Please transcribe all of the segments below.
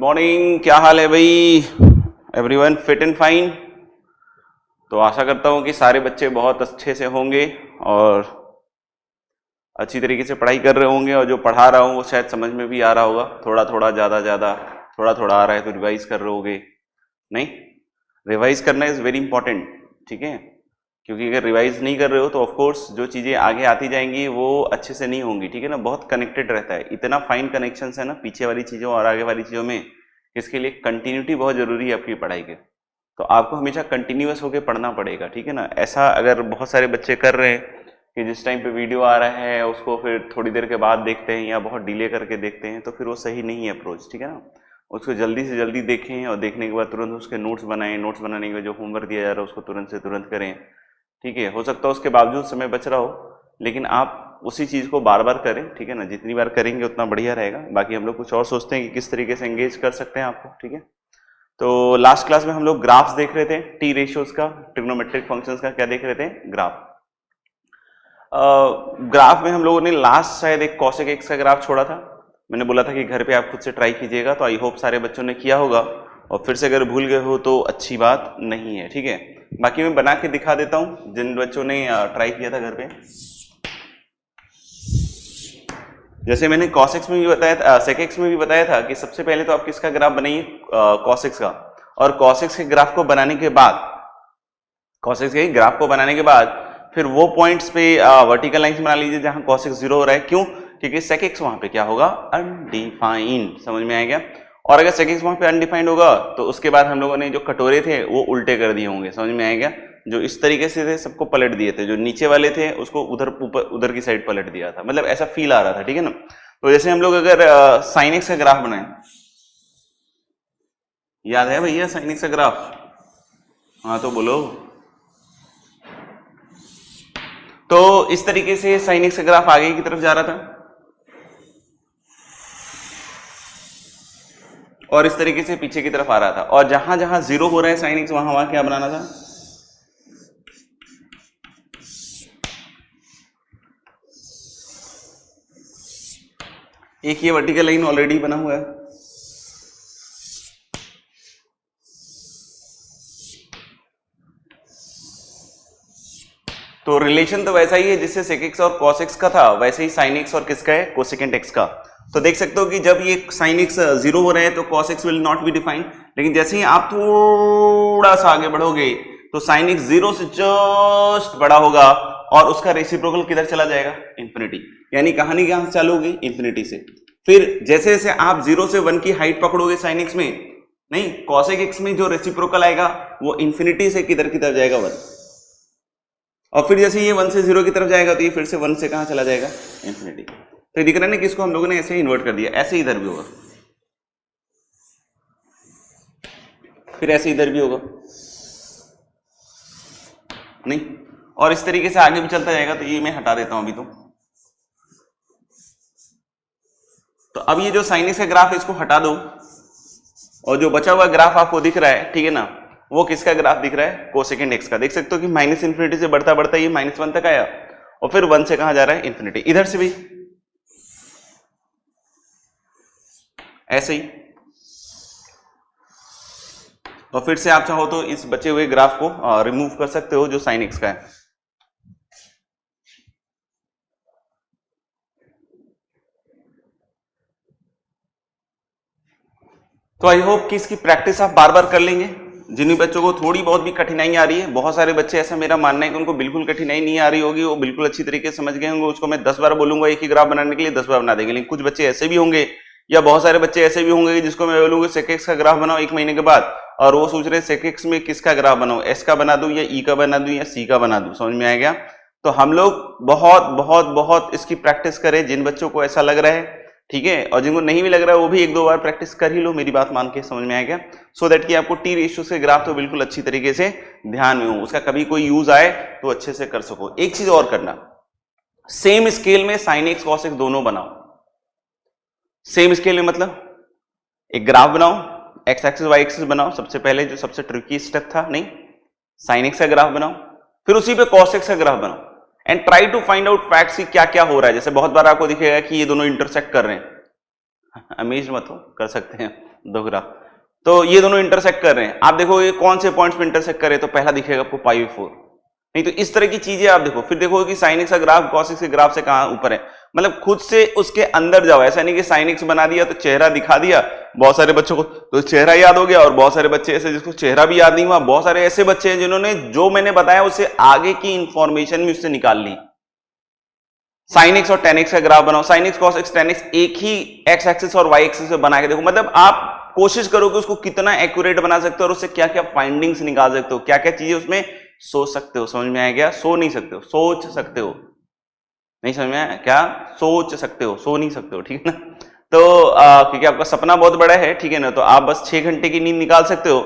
Morning, क्या हाल है भाई? Everyone fit and fine? तो आशा करता हूँ कि सारे बच्चे बहुत अच्छे से होंगे और अच्छी तरीके से पढ़ाई कर रहे होंगे, और जो पढ़ा रहा हूँ वो शायद समझ में भी आ रहा होगा। थोड़ा थोड़ा ज़्यादा थोड़ा थोड़ा आ रहा है तो रिवाइज कर रहे होगे। नहीं, रिवाइज करना इज़ वेरी इंपॉर्टेंट, ठीक है? क्योंकि अगर रिवाइज नहीं कर रहे हो तो ऑफ कोर्स जो चीज़ें आगे आती जाएंगी वो अच्छे से नहीं होंगी, ठीक है ना? बहुत कनेक्टेड रहता है, इतना फाइन कनेक्शंस है ना पीछे वाली चीज़ों और आगे वाली चीज़ों में। इसके लिए कंटिन्यूटी बहुत जरूरी है आपकी पढ़ाई के। तो आपको हमेशा कंटिन्यूअस होकर पढ़ना पड़ेगा, ठीक है ना? ऐसा अगर बहुत सारे बच्चे कर रहे हैं कि जिस टाइम पे वीडियो आ रहा है उसको फिर थोड़ी देर के बाद देखते हैं या बहुत डिले करके देखते हैं, तो फिर वो सही नहीं है अप्रोच, ठीक है ना? उसको जल्दी से जल्दी देखें और देखने के बाद तुरंत उसके नोट्स बनाएं, नोट्स बनाने के बाद जो होमवर्क दिया जा रहा है उसको तुरंत से तुरंत करें, ठीक है? हो सकता है उसके बावजूद समय बच रहा हो, लेकिन आप उसी चीज़ को बार बार करें, ठीक है ना? जितनी बार करेंगे उतना बढ़िया रहेगा। बाकी हम लोग कुछ और सोचते हैं कि किस तरीके से एंगेज कर सकते हैं आपको, ठीक है? तो लास्ट क्लास में हम लोग ग्राफ्स देख रहे थे, टी रेशियोज का, ट्रिग्नोमेट्रिक फंक्शंस का क्या देख रहे थे? ग्राफ। ग्राफ में हम लोगों ने लास्ट शायद एक कॉसेक एक्स का ग्राफ छोड़ा था। मैंने बोला था कि घर पे आप खुद से ट्राई कीजिएगा, तो आई होप सारे बच्चों ने किया होगा, और फिर से अगर भूल गए हो तो अच्छी बात नहीं है, ठीक है? बाकी मैं बना के दिखा देता हूं जिन बच्चों ने ट्राई किया था घर पे। जैसे मैंने कॉसेक्स में भी बताया था, सेकेक्स में भी बताया था कि सबसे पहले तो आप किसका ग्राफ बनाइए? कॉसेक्स का। और कॉसेक्स के ग्राफ को बनाने के बाद, कॉसेक्स के ग्राफ को बनाने के बाद फिर वो पॉइंट्स पे वर्टिकल लाइंस बना लीजिए जहां कॉसेक्स 0 हो रहा है। क्यों? क्योंकि सेकेक्स वहां पे क्या होगा? अनडिफाइंड। समझ में आ गया? और अगर सेकेक्स वहां पे अनडिफाइंड होगा तो उसके बाद हम लोगों ने जो कटोरे थे वो उल्टे कर दिए होंगे। समझ में आ गया? जो इस तरीके से थे सबको पलट दिए थे, जो नीचे वाले थे उसको उधर ऊपर उधर की साइड पलट दिया था, मतलब ऐसा फील आ रहा था, ठीक है ना? तो जैसे हम लोग अगर साइन एक्स का ग्राफ बनाए, याद है भैया साइन एक्स का ग्राफ? हाँ तो बोलो। तो इस तरीके से साइन एक्स का ग्राफ आगे की तरफ जा रहा था और इस तरीके से पीछे की तरफ आ रहा था, और जहां जहां 0 हो रहा है साइन एक्स वहां क्या बनाना था? एक ये वर्टिकल लाइन ऑलरेडी बना हुआ है, तो रिलेशन तो वैसा ही है जिससे सेक एक्स और कॉस एक्स का था, वैसे ही साइन एक्स और किसका है? कोसेकेंट एक्स का। तो देख सकते हो कि जब ये साइन एक्स 0 हो रहे हैं तो cos x will not be defined, लेकिन जैसे ही आप थोड़ा सा आगे बढ़ोगे तो साइन एक्स 0 से जस्ट बड़ा होगा और उसका रेसिप्रोकल किधर चला जाएगा? इंफिनिटी। यानी कहानी कहां से चालू होगी? इंफिनिटी से। फिर जैसे जैसे आप 0 से 1 की हाइट पकड़ोगे साइन एक्स में, नहीं, कॉसेक एक्स में जो रेसिप्रोकल आएगा वो इंफिनिटी से किधर किधर जाएगा? 1। और फिर जैसे ये 1 से 0 की तरफ जाएगा तो ये फिर से 1 से कहां चला जाएगा? इंफिनिटी। तो दिख रहा है ना कि इसको हम लोगों ने ऐसे ही इन्वर्ट कर दिया। ऐसे इधर भी होगा, फिर ऐसे इधर भी होगा, नहीं, और इस तरीके से आगे भी चलता जाएगा। तो ये मैं हटा देता हूं अभी। तो अब ये जो साइन एक्स का ग्राफ है इसको हटा दो, और जो बचा हुआ ग्राफ आपको दिख रहा है, ठीक है ना, वो किसका ग्राफ दिख रहा है? कोसेकेंट एक्स का। देख सकते हो कि माइनस इंफिनिटी से बढ़ता बढ़ता ये -1 तक आया, और फिर 1 से कहां जा रहा है? इंफिनिटी। इधर से भी ऐसे ही, और फिर से आप चाहो तो इस बचे हुए ग्राफ को रिमूव कर सकते हो जो साइन एक्स का है। तो आई होप कि इसकी प्रैक्टिस आप बार बार कर लेंगे। जिन भी बच्चों को थोड़ी बहुत भी कठिनाई आ रही है, बहुत सारे बच्चे ऐसा मेरा मानना है कि उनको बिल्कुल कठिनाई नहीं आ रही होगी, वो बिल्कुल अच्छी तरीके से समझ गए होंगे। उसको मैं 10 बार बोलूंगा एक ही ग्राफ बनाने के लिए, 10 बार बना देंगे। लेकिन कुछ बच्चे ऐसे भी होंगे, या बहुत सारे बच्चे ऐसे भी होंगे जिसको मैं बोलूंगा सेक एक्स का ग्राफ बनाओ 1 महीने के बाद, और वो सोच रहे सेक एक्स में किसका ग्राफ बनाओ? एस का बना दूं या ई का बना दूं या सी का बना दूं? समझ में आ गया? तो हम लोग बहुत बहुत बहुत इसकी प्रैक्टिस करें जिन बच्चों को ऐसा लग रहा है, ठीक है? और जिनको नहीं भी लग रहा है वो भी 1-2 बार प्रैक्टिस कर ही लो, मेरी बात मान के। समझ में आ गया? सो दैट कि आपको टी रेशियो से ग्राफ तो बिल्कुल अच्छी तरीके से ध्यान में हो, उसका कभी कोई यूज आए तो अच्छे से कर सको। एक चीज और करना, सेम स्केल में साइन एक्स कॉस एक्स दोनों बनाओ। सेम स्केल में मतलब एक ग्राफ बनाओ, एक्स एक्सिस वाई एक्सिस बनाओ। सबसे पहले जो सबसे ट्रिकी स्टेप था, नहीं, साइन एक्स का ग्राफ बनाओ, फिर उसी पे कॉस एक्स का ग्राफ बनाओ, and try to find out facts कि क्या क्या हो रहा है। जैसे बहुत बार आपको दिखेगा कि ये दोनों इंटरसेक्ट कर रहे हैं, अमेज मत हो, कर सकते हैं, दो ग्राफ, तो ये दोनों इंटरसेक्ट कर रहे हैं। आप देखो ये कौन से पॉइंट्स पे इंटरसेक्ट करे, तो पहला दिखेगा आपको π/4, नहीं तो इस तरह की चीजें आप देखो, फिर देखो कि sin x का ग्राफ cos x के ग्राफ से कहां ऊपर है, मतलब खुद से उसके अंदर जाओ। ऐसा नहीं कि sin x बना दिया तो चेहरा दिखा दिया, बहुत सारे बच्चों को तो चेहरा याद हो गया, और बहुत सारे बच्चे ऐसे जिसको चेहरा भी याद नहीं हुआ, बहुत सारे ऐसे बच्चे हैं जिन्होंने जो मैंने बताया उससे आगे की इंफॉर्मेशन भी उससे निकाल ली। sin x और tan x का ग्राफ बनाओ, sin x cos x tan x एक ही x एक्सिस और y एक्सिस पे बना के देखो, मतलब आप कोशिश करो कि उसको कितना एक्यूरेट बना सकते हो और उससे क्या क्या फाइंडिंग्स निकाल सकते हो, क्या क्या चीजें उसमें सोच सकते हो। समझ में आया क्या? सो नहीं सकते हो, सोच सकते हो, नहीं समझ में आया क्या? सोच सकते हो, सो नहीं सकते हो, ठीक है ना। तो क्योंकि आपका सपना बहुत बड़ा है, ठीक है ना, तो आप बस 6 घंटे की नींद निकाल सकते हो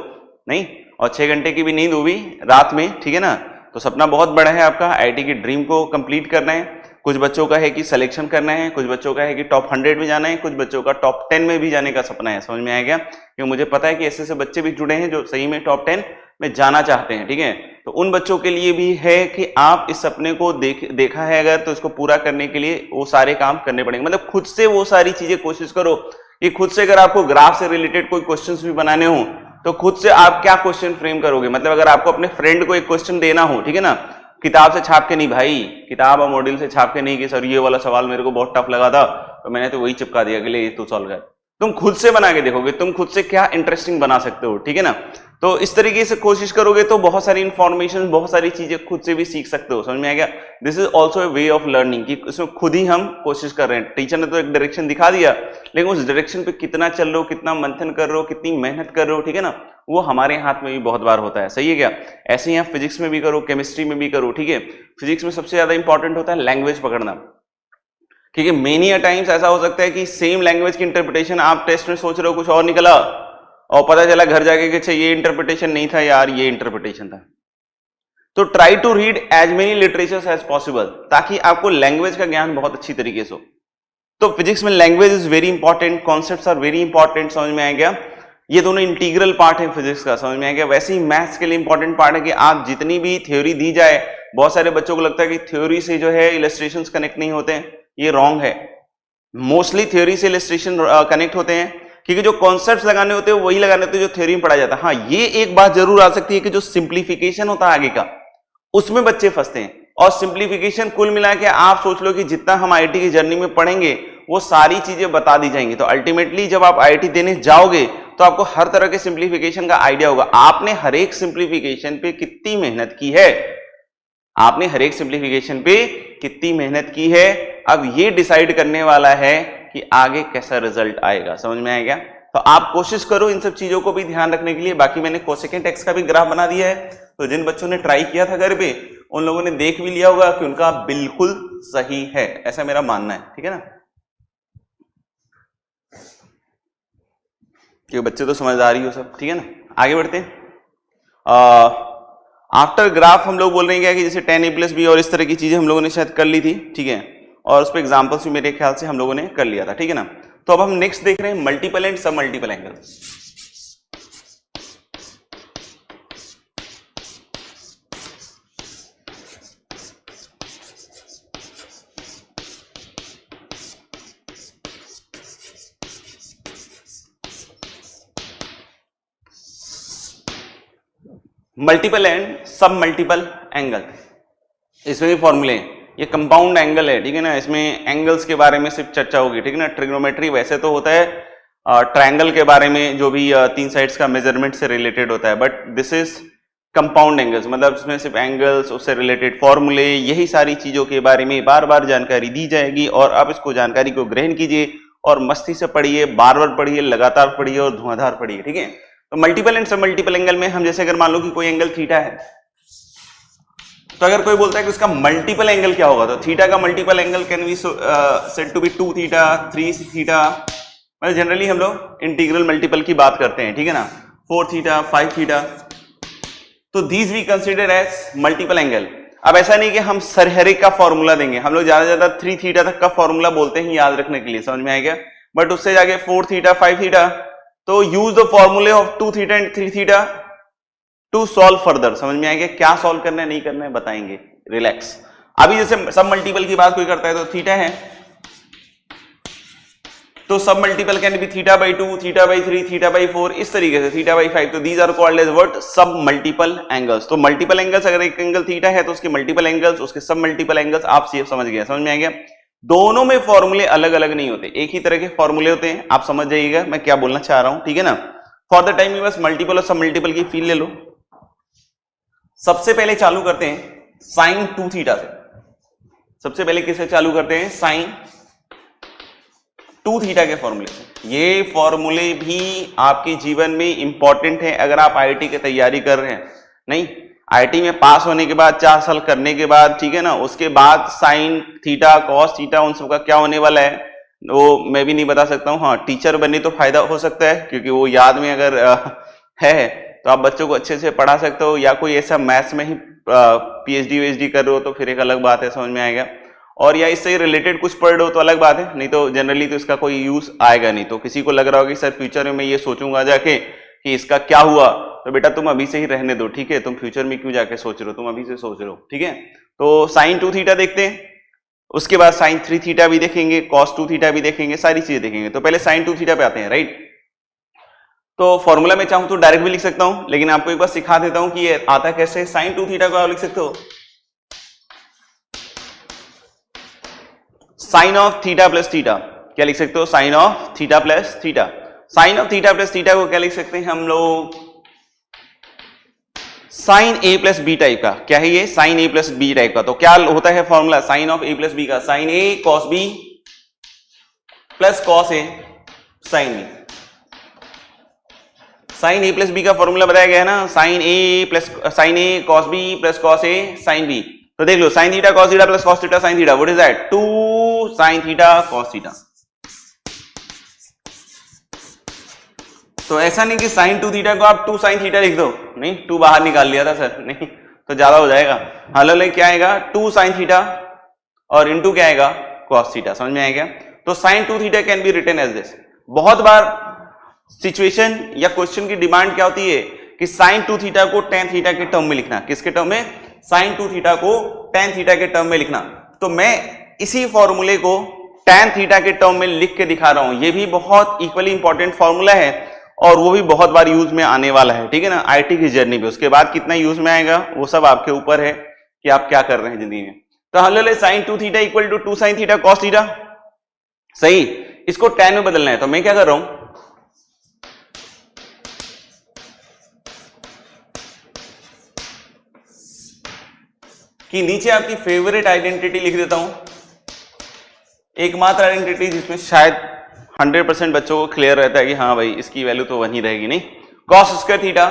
नहीं, और 6 घंटे की भी नींद हुई रात में, ठीक है ना, तो सपना बहुत बड़ा है आपका, आईआईटी की ड्रीम को कंप्लीट करना है। कुछ बच्चों का है कि सिलेक्शन करना है, कुछ बच्चों का है कि टॉप 100 में जाना है, कुछ बच्चों का टॉप 10 में भी जाने का सपना है। समझ में आया क्या? क्योंकि मुझे पता है कि ऐसे ऐसे बच्चे भी जुड़े हैं जो सही में टॉप 10 में जाना चाहते हैं, ठीक है। तो उन बच्चों के लिए भी है कि आप इस सपने को देखा है अगर, तो इसको पूरा करने के लिए वो सारे काम करने पड़ेंगे, मतलब खुद से वो सारी चीजें कोशिश करो कि खुद से अगर आपको ग्राफ से रिलेटेड कोई क्वेश्चंस भी बनाने हो तो खुद से आप क्या क्वेश्चन फ्रेम करोगे। मतलब अगर आपको अपने फ्रेंड को एक क्वेश्चन देना हो, ठीक है ना, किताब से छाप के नहीं भाई, किताब और मॉड्यूल से छाप के नहीं कि सर ये वाला सवाल मेरे को बहुत टफ लगा था तो मैंने तो वही चिपका दिया कि ले ये तो सॉल्व कर। तुम खुद से बना के देखोगे तुम खुद से क्या इंटरेस्टिंग बना सकते हो, ठीक है ना। तो इस तरीके से कोशिश करोगे तो बहुत सारी इंफॉर्मेशन, बहुत सारी चीजें खुद से भी सीख सकते हो। समझ में आ गया? This is also a way of learning, कि इसमें खुद ही हम कोशिश कर रहे हैं। टीचर ने तो एक डायरेक्शन दिखा दिया, लेकिन उस डायरेक्शन पे कितना चल रहे हो, कितना मंथन कर रहे हो, कितनी मेहनत कर रहे हो, ठीक है ना, वो हमारे हाथ में भी बहुत बार होता है। सही है क्या? ऐसे ही आप फिजिक्स में भी करो, केमिस्ट्री में भी करो, ठीक है। फिजिक्स में सबसे ज्यादा इंपॉर्टेंट होता है लैंग्वेज पकड़ना, क्योंकि मेनी अ टाइम्स ऐसा हो सकता है कि सेम लैंग्वेज की इंटरप्रिटेशन आप टेस्ट में सोच रहे हो कुछ और निकला और पता चला घर जाके कि अच्छा ये इंटरप्रिटेशन नहीं था यार, ये इंटरप्रिटेशन था। तो try to read as many literatures as possible, ताकि आपको लैंग्वेज का ज्ञान बहुत अच्छी तरीके से हो। तो फिजिक्स में language is very important, concepts are very important. समझ में आ गया? ये दोनों इंटीग्रल पार्ट है फिजिक्स का। समझ में आ गया? वैसे ही मैथ्स के लिए इंपॉर्टेंट पार्ट है कि आप जितनी भी थ्योरी दी जाए, बहुत सारे बच्चों को लगता है कि थ्योरी से जो है इलस्ट्रेशंस कनेक्ट नहीं होते हैं, ये रॉन्ग है। मोस्टली थ्योरी से इलस्ट्रेशन कनेक्ट होते हैं, क्योंकि जो कॉन्सेप्ट्स लगाने होते हैं वही लगाने होते हैं जो थ्योरी में पढ़ा जाता है। हाँ, ये एक बात जरूर आ सकती है कि जो सिंप्लीफिकेशन होता है आगे का, उसमें बच्चे फंसते हैं। और सिंप्लीफिकेशन कुल मिला के आप सोच लो कि जितना हम आईआईटी की जर्नी में पढ़ेंगे वो सारी चीजें बता दी जाएंगी। तो अल्टीमेटली जब आप आईआईटी देने जाओगे तो आपको हर तरह के सिंप्लीफिकेशन का आइडिया होगा। आपने हर एक सिंप्लीफिकेशन पे कितनी मेहनत की है, आपने हर एक सिंप्लीफिकेशन पे कितनी मेहनत की है, अब ये डिसाइड करने वाला है कि आगे कैसा रिजल्ट आएगा। समझ में आएगा? तो आप कोशिश करो इन सब चीजों को भी ध्यान रखने के लिए। बाकी मैंने कोसेकेंट एक्स का भी ग्राफ बना दिया है, तो जिन बच्चों ने ट्राई किया था घर पे उन लोगों ने देख भी लिया होगा कि उनका बिल्कुल सही है, ऐसा मेरा मानना है, ठीक है ना। क्योंकि बच्चे तो समझदार ही हो सब, ठीक है ना। आगे बढ़ते हैं। आफ्टर ग्राफ हम लोग बोल रहे हैं क्या कि जैसे tan a + b और इस तरह की चीजें हम लोगों ने शायद कर ली थी, ठीक है, और उस पर एग्जाम्पल्स भी मेरे ख्याल से हम लोगों ने कर लिया था, ठीक है ना। तो अब हम नेक्स्ट देख रहे हैं मल्टीपल एंड सब मल्टीपल एंगल। मल्टीपल एंड सब मल्टीपल एंगल, इसमें भी फॉर्मूले हैं। ये कंपाउंड एंगल है, ठीक है ना, इसमें एंगल्स के बारे में सिर्फ चर्चा होगी, ठीक है ना। ट्रिग्नोमेट्री वैसे तो होता है ट्रायंगल के बारे में, जो भी 3 साइड्स का मेजरमेंट से रिलेटेड होता है, but this is compound angles, मतलब इसमें सिर्फ एंगल्स, उससे रिलेटेड फॉर्मूले, यही सारी चीजों के बारे में बार बार जानकारी दी जाएगी। और आप इसको जानकारी को ग्रहण कीजिए और मस्ती से पढ़िए, बार बार पढ़िए, लगातार पढ़िए और धुआंधार पढ़िए, ठीक है। तो मल्टीपल एंड सब मल्टीपल एंगल में हम जैसे अगर मान लो कि कोई एंगल थीटा है, तो अगर कोई बोलता है कि उसका मल्टीपल एंगल क्या होगा, तो थीटा का multiple angle can be said to be 2 theta, 3 theta, मतलब जनरली हम लोग इंटीग्रल मल्टीपल की बात करते हैं, ठीक है ना, 4 थीटा, 5 थीटा, तो these we consider as multiple angle. अब ऐसा नहीं कि हम हर एक का फॉर्मूला देंगे, हम लोग ज्यादा से ज्यादा 3 थीटा तक का फॉर्मूला बोलते हैं याद रखने के लिए, समझ में आएगा। बट उससे जाके 4 थीटा, 5 थीटा, तो यूज द फॉर्मूले of 2 theta and 3 theta two solve further. समझ में आएगा क्या सॉल्व करना है नहीं करना है बताएंगे, रिलैक्स। अभी जैसे सब मल्टीपल की बात कोई करता है तो थीटा है, तो सब multiple can be theta by 2, theta by 3, theta by 4, इस तरीके से थीटा बाई 5। तो these are called as what? सब मल्टीपल एंगल्स। तो मल्टीपल एंगल्स, अगर एक एंगल थीटा है तो उसके मल्टीपल एंगल्स, उसके सब मल्टीपल एंगल्स। आप समझ गए, समझ में आ गया? दोनों में फॉर्मूले अलग अलग नहीं होते, एक ही तरह के फॉर्मूले होते हैं। आप समझ जाइएगा मैं क्या बोलना चाह रहा हूं, ठीक है ना? फॉर द टाइम बस मल्टीपल और सब मल्टीपल की फील ले लो। सबसे पहले चालू करते हैं साइन 2 थीटा से। सबसे पहले किससे चालू करते हैं? साइन 2 थीटा के फॉर्मूले से। ये फॉर्मूले भी आपके जीवन में इंपॉर्टेंट है अगर आप आईआईटी की तैयारी कर रहे हैं। नहीं, आईआईटी में पास होने के बाद 4 साल करने के बाद, ठीक है ना, उसके बाद साइन थीटा कॉस थीटा उन सबका क्या होने वाला है वो मैं भी नहीं बता सकता हूं। हाँ, टीचर बनने तो फायदा हो सकता है क्योंकि वो याद में अगर है तो आप बच्चों को अच्छे से पढ़ा सकते हो, या कोई ऐसा मैथ्स में ही पीएचडी वीएचडी कर रहे हो तो फिर एक अलग बात है, समझ में आएगा। और या इससे रिलेटेड कुछ पढ़ रहे हो तो अलग बात है, नहीं तो जनरली तो इसका कोई यूज आएगा नहीं। तो किसी को लग रहा होगा कि सर फ्यूचर में मैं ये सोचूंगा जाके कि इसका क्या हुआ, तो बेटा तुम अभी से ही रहने दो, ठीक है? तुम फ्यूचर में क्यों जाके सोच रहे हो, तुम अभी से सोच रहे हो, ठीक है? तो साइन 2 थीटा देखते हैं, उसके बाद साइन 3 थीटा भी देखेंगे, कॉस 2 थीटा भी देखेंगे, सारी चीजें देखेंगे। तो पहले साइन 2 थीटा पे आते हैं, राइट? तो फॉर्मूला में चाहूं तो डायरेक्ट भी लिख सकता हूं, लेकिन आपको एक बार सिखा देता हूं कि ये आता कैसे। साइन 2 थीटा को आप लिख सकते हो sine of theta plus theta. क्या लिख सकते हो? Sine of theta plus theta. Sine of theta plus theta को क्या लिख सकते हैं हम लोग? Sine A plus B type का। क्या है ये? Sine A plus B type का। तो क्या होता है formula sine of A plus B का? Sine A cos B plus cos A sine B. Sine A plus B का फॉर्मूला बताया गया है ना, sine A cos B plus cos A sine B. तो देख लो, sine theta cos theta plus cos theta sine theta, what is that? 2 sine theta cos theta. तो ऐसा नहीं कि साइन 2 थीटा को आप 2 साइन थीटा लिख दो, नहीं, 2 बाहर निकाल लिया था सर, नहीं तो ज्यादा हो जाएगा। हालांकि क्या आएगा? 2 साइन थीटा और इनटू क्या आएगा? Cos theta. समझ में आएगा? तो sine 2 theta can be written as this. बहुत बार सिचुएशन या क्वेश्चन की डिमांड क्या होती है कि साइन 2 थीटा को tan थीटा के टर्म में लिखना। किसके टर्म में? साइन 2 थीटा को tan थीटा के टर्म में लिखना। तो मैं इसी फॉर्मूले को tan थीटा के टर्म में लिख के दिखा रहा हूं। ये भी बहुत इक्वली इंपॉर्टेंट फॉर्मूला है और वो भी बहुत बार यूज में आने वाला है, ठीक है ना, आईटी की जर्नी पे। उसके बाद कितना यूज में आएगा वो सब आपके ऊपर है कि आप क्या कर रहे हैं जिंदगी में। तो हम ले sine 2 theta equal to 2 sine theta cos theta, सही। इसको tan में बदलना है, तो मैं क्या कर रहा हूं? कि नीचे आपकी फेवरेट आइडेंटिटी लिख देता हूं, एकमात्र आइडेंटिटी जिसमें शायद 100% बच्चों को क्लियर रहता है कि हाँ भाई इसकी वैल्यू तो वही रहेगी, नहीं, cos square theta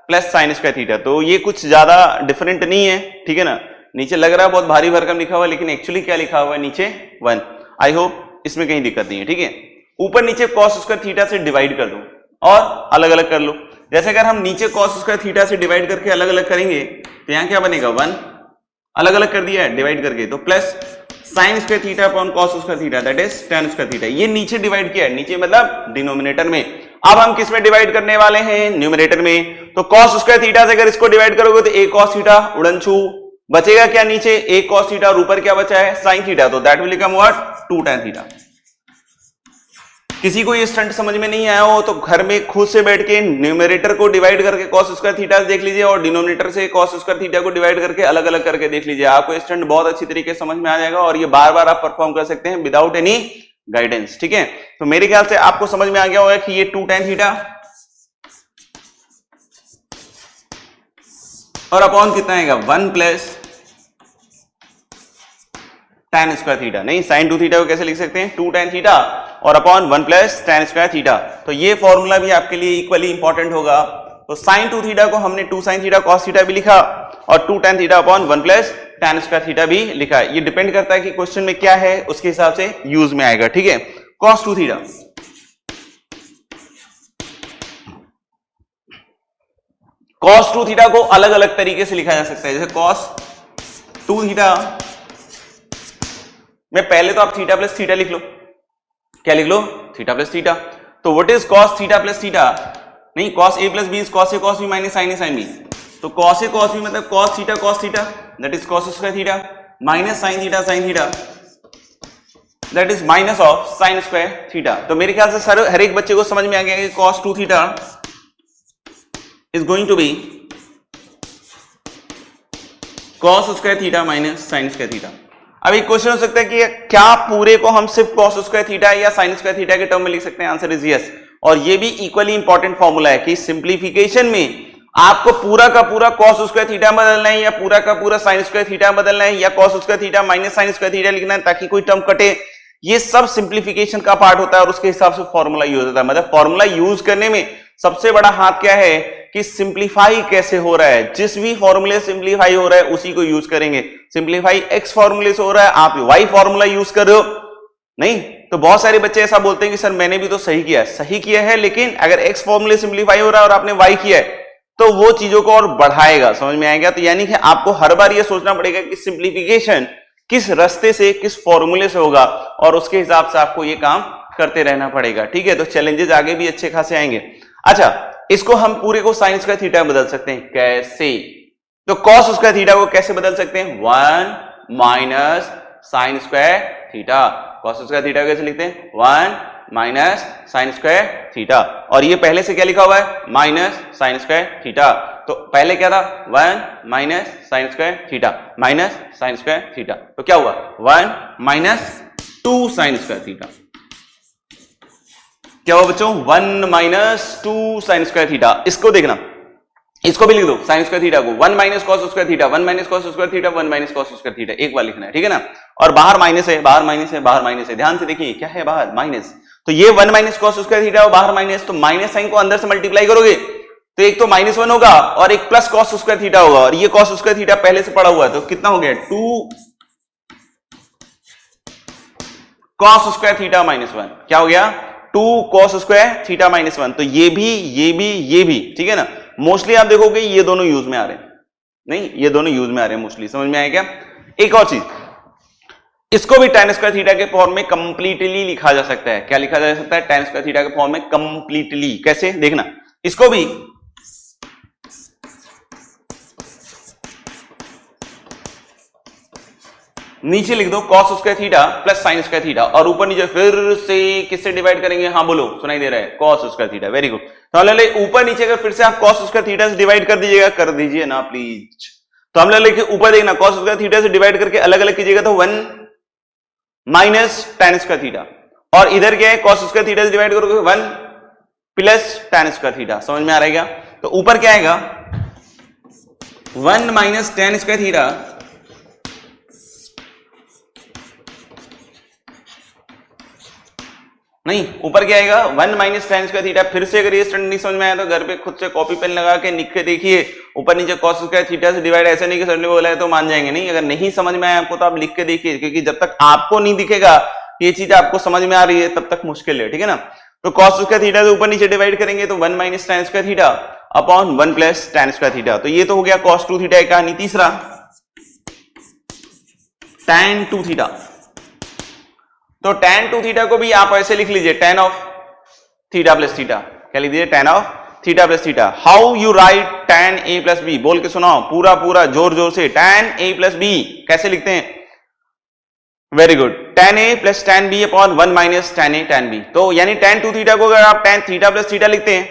plus sign square theta. तो ये कुछ ज्यादा डिफरेंट नहीं है, ठीक है ना। नीचे लग रहा है बहुत भारी भरकम लिखा हुआ है, लेकिन एक्चुअली क्या लिखा हुआ है नीचे? 1। आई होप इसमें कहीं दिक्कत नहीं है, ठीक है। ऊपर नीचे कॉस स्क्वायर थीटा से डिवाइड कर दो और अलग अलग कर लो। जैसे अगर हम नीचे कॉस स्क्वायर थीटा से डिवाइड करके अलग अलग करेंगे तो यहाँ क्या बनेगा? 1। अलग अलग कर दिया है डिवाइड करके, तो plus sign square theta upon cos square theta, that is tan square theta. ये नीचे डिवाइड किया है, नीचे मतलब डिनोमिनेटर में। अब हम किस में डिवाइड करने वाले हैं? न्यूमरेटर में। तो कॉस स्क्वायर थीटा से अगर इसको डिवाइड करोगे तो a cos थीटा उड़नछू बचेगा क्या? नीचे a cos थीटा और ऊपर क्या बचा है? Sine theta. तो that will become what? 2 tan theta. किसी को ये स्टंट समझ में नहीं आया हो तो घर में खुद से बैठ के न्यूमरेटर को डिवाइड करके cos स्क्वायर थीटा देख लीजिए और डिनोमिनेटर से cos स्क्वायर थीटा को डिवाइड करके अलग अलग करके देख लीजिए। आपको स्टंट बहुत अच्छी तरीके से समझ में आ जाएगा और ये बार बार आप परफॉर्म कर सकते हैं विदाउट एनी गाइडेंस, ठीक है। तो मेरे ख्याल से आपको समझ में आ गया होगा कि ये 2 tan थीटा और अपॉन कितना आएगा? 1 प्लस tan स्क्वायर थीटा। नहीं, साइन 2 थीटा को कैसे लिख सकते हैं? 2 tan थीटा और upon 1 plus tan square theta. तो ये फॉर्मूला भी आपके लिए इक्वली इंपॉर्टेंट होगा। तो साइन 2 थीटा को हमने 2 साइन थीटा कॉस थीटा भी लिखा और 2 tan theta upon 1 plus tan square theta भी लिखा है। ये डिपेंड करता है कि क्वेश्चन में क्या है, उसके हिसाब से यूज में आएगा, ठीक है। cos 2 थीटा, cos 2 थीटा को अलग अलग तरीके से लिखा जा सकता है। जैसे cos 2 थीटा में पहले तो आप थीटा प्लस थीटा लिख लो। क्या लिख लो? Theta plus theta. तो what is cos theta plus theta? नहीं, cos a plus B is cos a cos b minus sin a sin b। तो cos a cos b मतलब cos theta that is cos square theta minus sin theta that is minus of sine square theta. तो मेरे ख्याल से sir हर एक बच्चे को समझ में आ गया कि cos 2 theta is going to be cos square theta minus sine square theta. अब एक क्वेश्चन हो सकता है कि क्या पूरे को हम सिर्फ cos स्क्वायर थीटा या साइन स्क्वायर थीटा के टर्म में लिख सकते हैं? Answer is yes. और ये भी इक्वली इंपॉर्टेंट फॉर्मूला है कि सिंप्लीफिकेशन में आपको पूरा का पूरा cos स्क्वायर थीटा बदलना है या पूरा का पूरा साइन स्क्वायर थीटा बदलना है या cos square theta minus sine square theta लिखना है ताकि कोई टर्म कटे। ये सब सिंप्लीफिकेशन का पार्ट होता है और उसके हिसाब से फॉर्मूला यूज होता है। मतलब फॉर्मूला यूज करने में सबसे बड़ा हाथ क्या है कि सिंप्लीफाई कैसे हो रहा है। जिस भी फॉर्मूले सिंप्लीफाई हो रहा है उसी को यूज करेंगे। सिंप्लीफाई x फॉर्मूले से हो रहा है, आप y फॉर्मूला यूज कर रहे हो नहीं। तो बहुत सारे बच्चे ऐसा बोलते हैं कि सर मैंने भी तो सही किया है। सही किया है, लेकिन अगर x फॉर्मूले सिंप्लीफाई हो रहा है और आपने y किया है तो वो चीजों को और बढ़ाएगा। समझ में आएगा? तो यानी कि आपको हर बार ये सोचना पड़ेगा कि सिंप्लीफिकेशन किस रास्ते से, किस फॉर्मूले से होगा और उसके हिसाब से आपको ये काम करते रहना पड़ेगा। ठीक है, तो चैलेंजेस आगे भी अच्छे खासे आएंगे। अच्छा, इसको हम पूरे को साइन स्क्वायर थीटा में बदल सकते हैं। कैसे? तो cos स्क्वायर थीटा को कैसे बदल सकते हैं? 1 minus sine square theta. cos square theta कैसे लिखते हैं? 1 माइनस साइन स्क्वायर थीटा। और ये पहले से क्या लिखा हुआ है? Minus sine square theta. तो पहले क्या था? 1 minus sine square theta minus sine square theta. तो क्या हुआ? 1 माइनस 2 साइन स्क्वायर थीटा। क्या हुआ बच्चों? 1 माइनस 2 साइन स्क्वायर थीटा। इसको देखना, इसको भी लिख दो साइन स्क्वायर थीटा को 1 minus cos square theta, 1 minus cos square theta, 1 minus cos square theta. एक बार लिखना है, ठीक है ना। और बाहर माइनस है, बाहर माइनस है, बाहर माइनस है। ध्यान से देखिए क्या है बाहर? माइनस। तो ये 1 माइनस कॉस स्क्वायर थीटा और बाहर माइनस, तो माइनस साइन को अंदर से मल्टीप्लाई करोगे तो एक तो -1 होगा और एक प्लस कॉस स्क्वायर थीटा होगा। और ये कॉस स्क्वायर थीटा पहले से पड़ा हुआ है, तो कितना हो गया? 2 कॉस स्क्वायर थीटा -1। क्या हो गया? 2 कॉस स्क्वायर थीटा -1। तो ये भी, ठीक है ना। मोस्टली आप देखोगे ये दोनों यूज में आ रहे हैं, नहीं ये दोनों यूज में आ रहे हैं मोस्टली। समझ में आएगा? एक और चीज, इसको भी tan स्क्वायर थीटा के फॉर्म में कंप्लीटली लिखा जा सकता है। क्या लिखा जा सकता है? tan स्क्वायर थीटा के फॉर्म में कंप्लीटली। कैसे? देखना, इसको भी नीचे लिख दो cos square theta plus sign square theta और ऊपर नीचे फिर से किससे डिवाइड करेंगे? हाँ बोलो, सुनाई दे रहा है? cos square theta. Very good. तो हम ले ऊपर नीचे अगर फिर से आप cos स्क्वायर थीटा से डिवाइड कर दीजिएगा, कर दीजिए ना प्लीज। तो हम लेके ऊपर देखना cos स्क्वायर थीटा से डिवाइड करके अलग अलग कीजिएगा तो 1 माइनस tan स्क्वायर थीटा। और इधर क्या है? cos स्क्वायर थीटा से डिवाइड करोगे 1 प्लस tan स्क्वायर थीटा। समझ में आ रहा है क्या? तो ऊपर क्या आएगा? 1 माइनस tan स्क्वायर थीटा नहीं, ऊपर क्या आएगा? 1 माइनस tan स्क्वायर थीटा। फिर से अगर ये स्टैंड नहीं समझ में आया तो घर पे खुद से कॉपी पेन लगा के लिख के देखिए। ऊपर नीचे cos स्क्वायर थीटा से डिवाइड, ऐसे नहीं कि सर ने बोला है तो मान जाएंगे, नहीं। अगर नहीं समझ में आया आपको तो आप लिख के देखिए, क्योंकि जब तक आपको नहीं दिखेगा ये चीज आपको समझ में आ रही है तब तक मुश्किल है, ठीक है ना। तो cos स्क्वायर थीटा से ऊपर नीचे डिवाइड करेंगे तो 1 minus tan square theta upon 1 plus tan square theta. तो ये तो हो गया cos 2 थीटा की कहानी। तीसरा tan 2 थीटा। तो tan 2 थीटा को भी आप ऐसे लिख लीजिए, tan of theta plus theta. क्या लिख दीजिए? tan of theta plus theta. How you write tan a plus B? बोल के सुनाओ पूरा पूरा जोर जोर से। tan a प्लस बी कैसे लिखते हैं? Very good. tan a plus tan b upon 1 minus tan a tan b। तो यानी tan 2 थीटा को अगर आप tan थीटा प्लस थीटा लिखते हैं,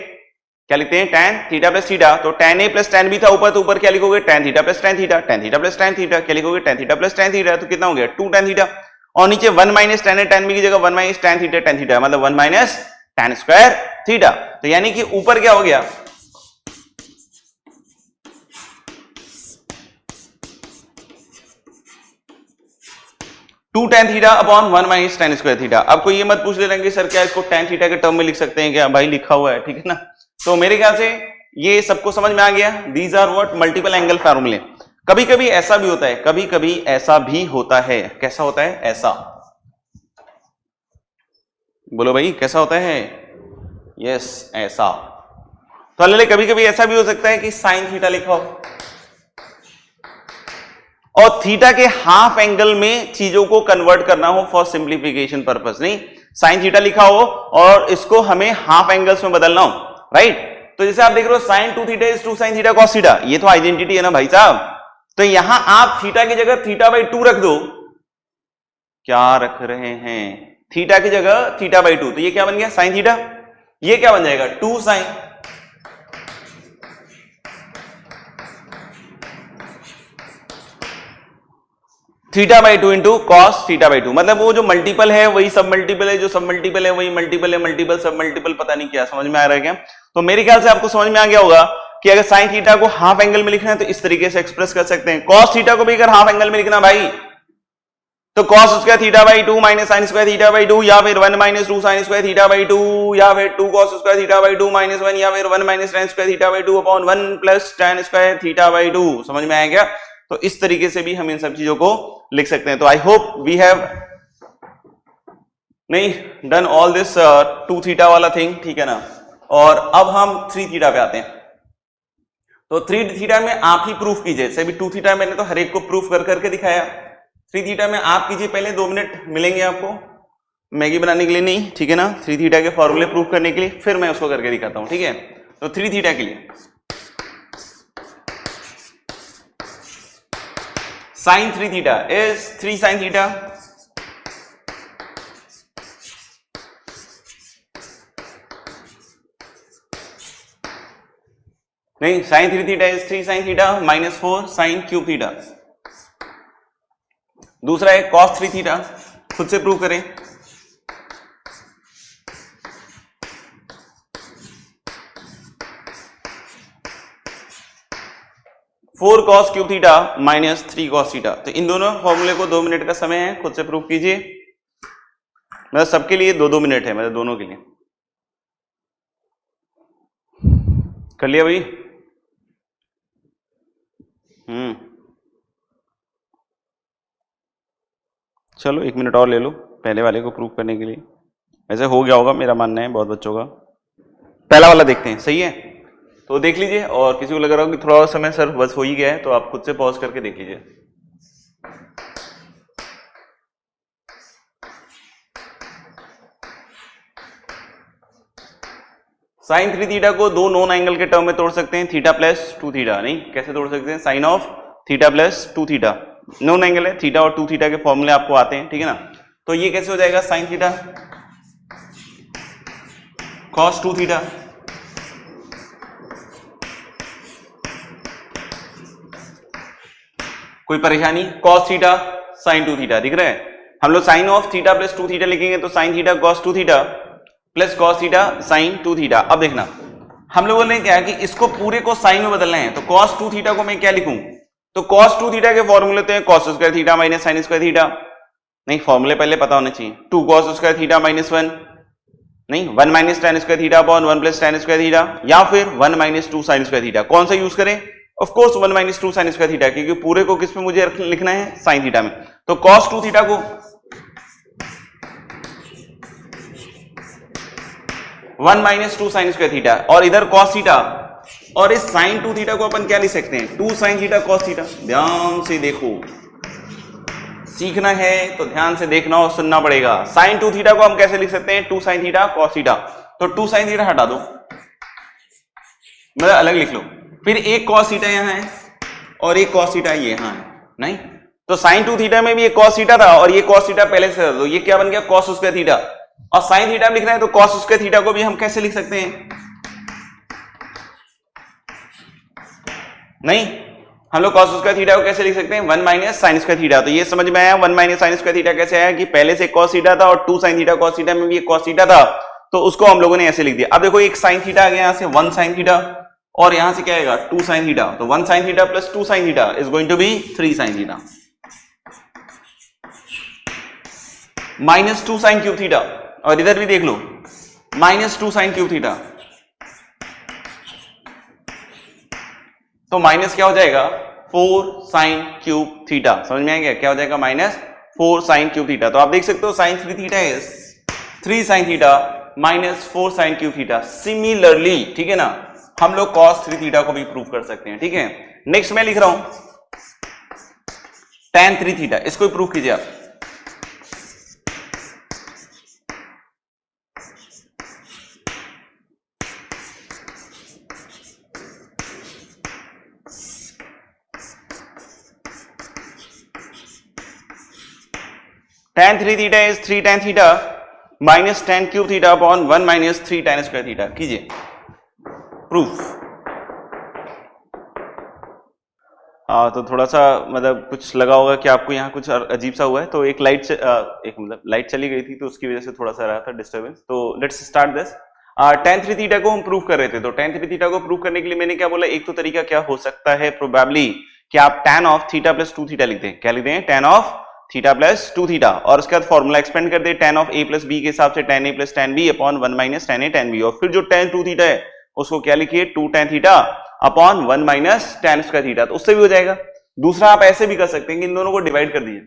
क्या लिखते हैं? tan theta plus theta. तो tan a plus tan b था ऊपर, तो ऊपर क्या लिखोगे? tan theta plus tan theta. tan theta plus tan theta क्या लिखोगे? tan theta plus tan theta. तो कितना हो गया? 2 tan थीटा। और नीचे 1 minus tan a tan b की जगह 1 माइनस tan थीटा, मतलब 1 माइनस tan स्क्वायर थीटा। तो यानी कि ऊपर क्या हो गया? 2 tan theta upon 1 minus tan square theta. अब कोई ये मत पूछ लेना कि सर क्या इसको tan थीटा के टर्म में लिख सकते हैं क्या? भाई लिखा हुआ है, ठीक है ना। तो मेरे ख्याल से ये सबको समझ में आ गया। These are what? Multiple angle फॉर्मूले। कभी कभी ऐसा भी होता है, कभी कभी ऐसा भी होता है। कैसा होता है? ऐसा। बोलो भाई कैसा होता है? यस, ऐसा। तो ले कभी कभी ऐसा भी हो सकता है कि साइन थीटा लिखा हो और थीटा के हाफ एंगल में चीजों को कन्वर्ट करना हो फॉर सिंप्लीफिकेशन पर्पस। नहीं, साइन थीटा लिखा हो और इसको हमें हाफ एंगल्स में बदलना हो, राइट। तो जैसे आप देख रहे हो sine 2 theta is 2 sine theta cos theta, ये तो आइडेंटिटी है ना भाई साहब। तो यहां आप थीटा की जगह थीटा बाई 2 रख दो क्या रख रहे हैं, थीटा की जगह थीटा बाई 2, तो ये क्या बन गया साइन थीटा, ये क्या बन जाएगा 2 sine, theta by 2 into cos theta by 2, मतलब वो जो मल्टीपल है वही सब मल्टीपल है, जो सब मल्टीपल है वही मल्टीपल है, मल्टीपल सब मल्टीपल, पता नहीं क्या समझ में आ रहा है क्या। तो मेरे ख्याल से आपको समझ में आ गया होगा कि अगर साइन थीटा को हाफ एंगल में लिखना है तो इस तरीके से एक्सप्रेस कर सकते हैं, कॉस थीटा को भी अगर हाफ एंगल में लिखना भाई तो cos square theta by 2 minus sine square theta by 2, या फिर 1 minus 2 sign square theta by 2, या फिर 2 cos square theta by 2 minus 1, या फिर 1 minus tan square theta by 2 upon 1 plus tan square theta by 2। समझ में आया क्या। तो इस तरीके से भी हम इन सब चीजों को लिख सकते हैं। तो आई होप वी हैव नहीं डन ऑल दिस 2 थीटा वाला थिंग, ठीक है ना। और अब हम 3 थीटा पे आते हैं। तो 3 थीटा में आप ही प्रूफ कीजिए, जैसे भी 2 थीटा मैंने तो हर एक को प्रूफ कर करके दिखाया, 3 थीटा में आप कीजिए, पहले 2 मिनट मिलेंगे आपको मैगी बनाने के लिए, नहीं ठीक है ना, 3 थीटा के फॉर्मूले प्रूफ करने के लिए, फिर मैं उसको करके दिखाता हूं, ठीक है। तो 3 थीटा के लिए sine 3 theta is 3 sine theta नहीं, sine 3 theta is 3 sine theta minus 4 sine cube theta. दूसरा है कॉस 3 थीटा, खुद से प्रूव करें, four cos cube theta minus 3 cos theta. तो इन दोनों फॉर्मूले को 2 मिनट का समय है, खुद से प्रूव कीजिए, मतलब सबके लिए 2-2 मिनट है, मतलब दोनों के लिए। कर लिया भाई? चलो 1 मिनट और ले लो पहले वाले को प्रूव करने के लिए। वैसे हो गया होगा मेरा मानना है बहुत बच्चों का। पहला वाला देखते हैं, सही है तो देख लीजिए, और किसी को लग रहा हो कि थोड़ा और समय सर बस हो ही गया है तो आप खुद से पॉज करके देख लीजिए। साइन 3 थीटा को 2 नॉन एंगल के टर्म में तोड़ सकते हैं, थीटा प्लस 2 थीटा, नहीं कैसे तोड़ सकते हैं, sine of theta plus 2 theta, known angle है, थीटा और 2 थीटा के फॉर्मूले आपको आते हैं, ठीक है ना। तो ये कैसे हो जाएगा, साइन थीटा कॉस 2 थीटा, कोई परेशानी, कॉस थीटा साइन 2 थीटा दिख रहा है। हम लोग sine of theta plus 2 theta लिखेंगे तो sine theta cos 2 theta plus cos theta sine 2 theta. अब देखना हम लोगों ने क्या कि इसको पूरे को साइन में बदलना है, तो कॉस 2 थीटा को मैं क्या लिखूं, तो कॉस 2 थीटा के फॉर्मूले तो है cos square theta minus sine square theta, नहीं फॉर्मूले पहले पता होने चाहिए, 2 कॉस स्क्वायर थीटा माइनस 1, नहीं 1 minus tan square theta upon 1 plus tan square theta, या फिर 1 माइनस 2 साइन स्क्वायर थीटा। कौन सा यूज करें, of course 1 minus 2 sign square theta, क्योंकि पूरे को किस में मुझे लिखना है, साइन थीटा में। तो कॉस 2 थीटा को 1 माइनस 2 साइन स्क्वायर थीटा, और इधर कॉस थीटा, और इस साइन 2 थीटा को अपन क्या लिख सकते हैं, 2 साइन थीटा कॉस थीटा। ध्यान से देखो, सीखना है तो ध्यान से देखना और सुनना पड़ेगा। साइन 2 थीटा को हम कैसे लिख सकते हैं, 2 साइन थीटा कॉस थीटा, तो 2 साइन थीटा हटा दो, मतलब अलग लिख लो, फिर एक कॉस थीटा यहां है और एक कॉस थीटा यहां है, नहीं तो साइन 2 थीटा में भी एक कॉस थीटा था और ये कॉस थीटा पहले से दो, ये क्या बन गया कॉस स्क्वायर थीटा, और साइन थीटा में लिखना है तो कॉस स्क्वायर थीटा को भी हम कैसे लिख सकते हैं, नहीं हम लोग कॉस स्क्वायर थीटा को कैसे लिख सकते हैं, 1 माइनस साइन स्क्वायर थीटा। तो ये समझ में आया 1 माइनस साइन स्क्वायर थीटा कैसे आया कि पहले से कॉस थीटा था और 2 साइन थीटा कॉस थीटा में भी एक कॉस थीटा था, तो उसको हम लोगों ने ऐसे लिख दिया। अब देखो एक साइन थीटा आ गया यहां से 1 साइन थीटा, और यहां से क्या आएगा 2 साइन थीटा, तो 1 sine theta plus 2 sine theta is going to be 3 sine theta minus 2 sine cube theta, और इधर भी देख लो माइनस 2 साइन क्यूब थीटा, तो माइनस क्या हो जाएगा 4 साइन क्यूब थीटा। समझ में आ गया क्या हो जाएगा, माइनस 4 साइन क्यूब थीटा। तो आप देख सकते हो sine 3 theta is 3 sine theta minus 4 sine cube theta. Similarly ठीक है ना, हम लोग cos 3 थीटा को भी प्रूव कर सकते हैं, ठीक है। नेक्स्ट मैं लिख रहा हूं tan 3 थीटा, इसको भी प्रूव कीजिए आप। tan 3 theta is 3 tan theta minus tan cube theta upon 1 minus 3 tan square theta. कीजिए प्रूफ। तो थोड़ा सा मतलब कुछ लगा होगा कि आपको यहाँ कुछ अजीब सा हुआ है, तो एक लाइट चली गई थी तो उसकी वजह से थोड़ा सा रहा था डिस्टर्बेंस। तो let's start this. tan 3 theta को हम प्रूव कर रहे थे, तो tan 3 थीटा को प्रूव करने के लिए मैंने क्या बोला, एक तो तरीका क्या हो सकता है प्रोबेबली कि आप tan of theta plus 2 theta लिखते हैं। क्या लिखते हैं? tan of theta plus 2 theta, और उसके बाद फॉर्मूला एक्सपेंड कर दे tan of a plus b के हिसाब से tan a plus tan b upon 1 minus tan a tan b, और फिर जो tan 2 थीटा है उसको क्या लिखिए 2 tan theta upon 1 minus tan square theta, तो उससे भी हो जाएगा। दूसरा आप ऐसे भी कर सकते हैं कि इन दोनों को डिवाइड कर दीजिए,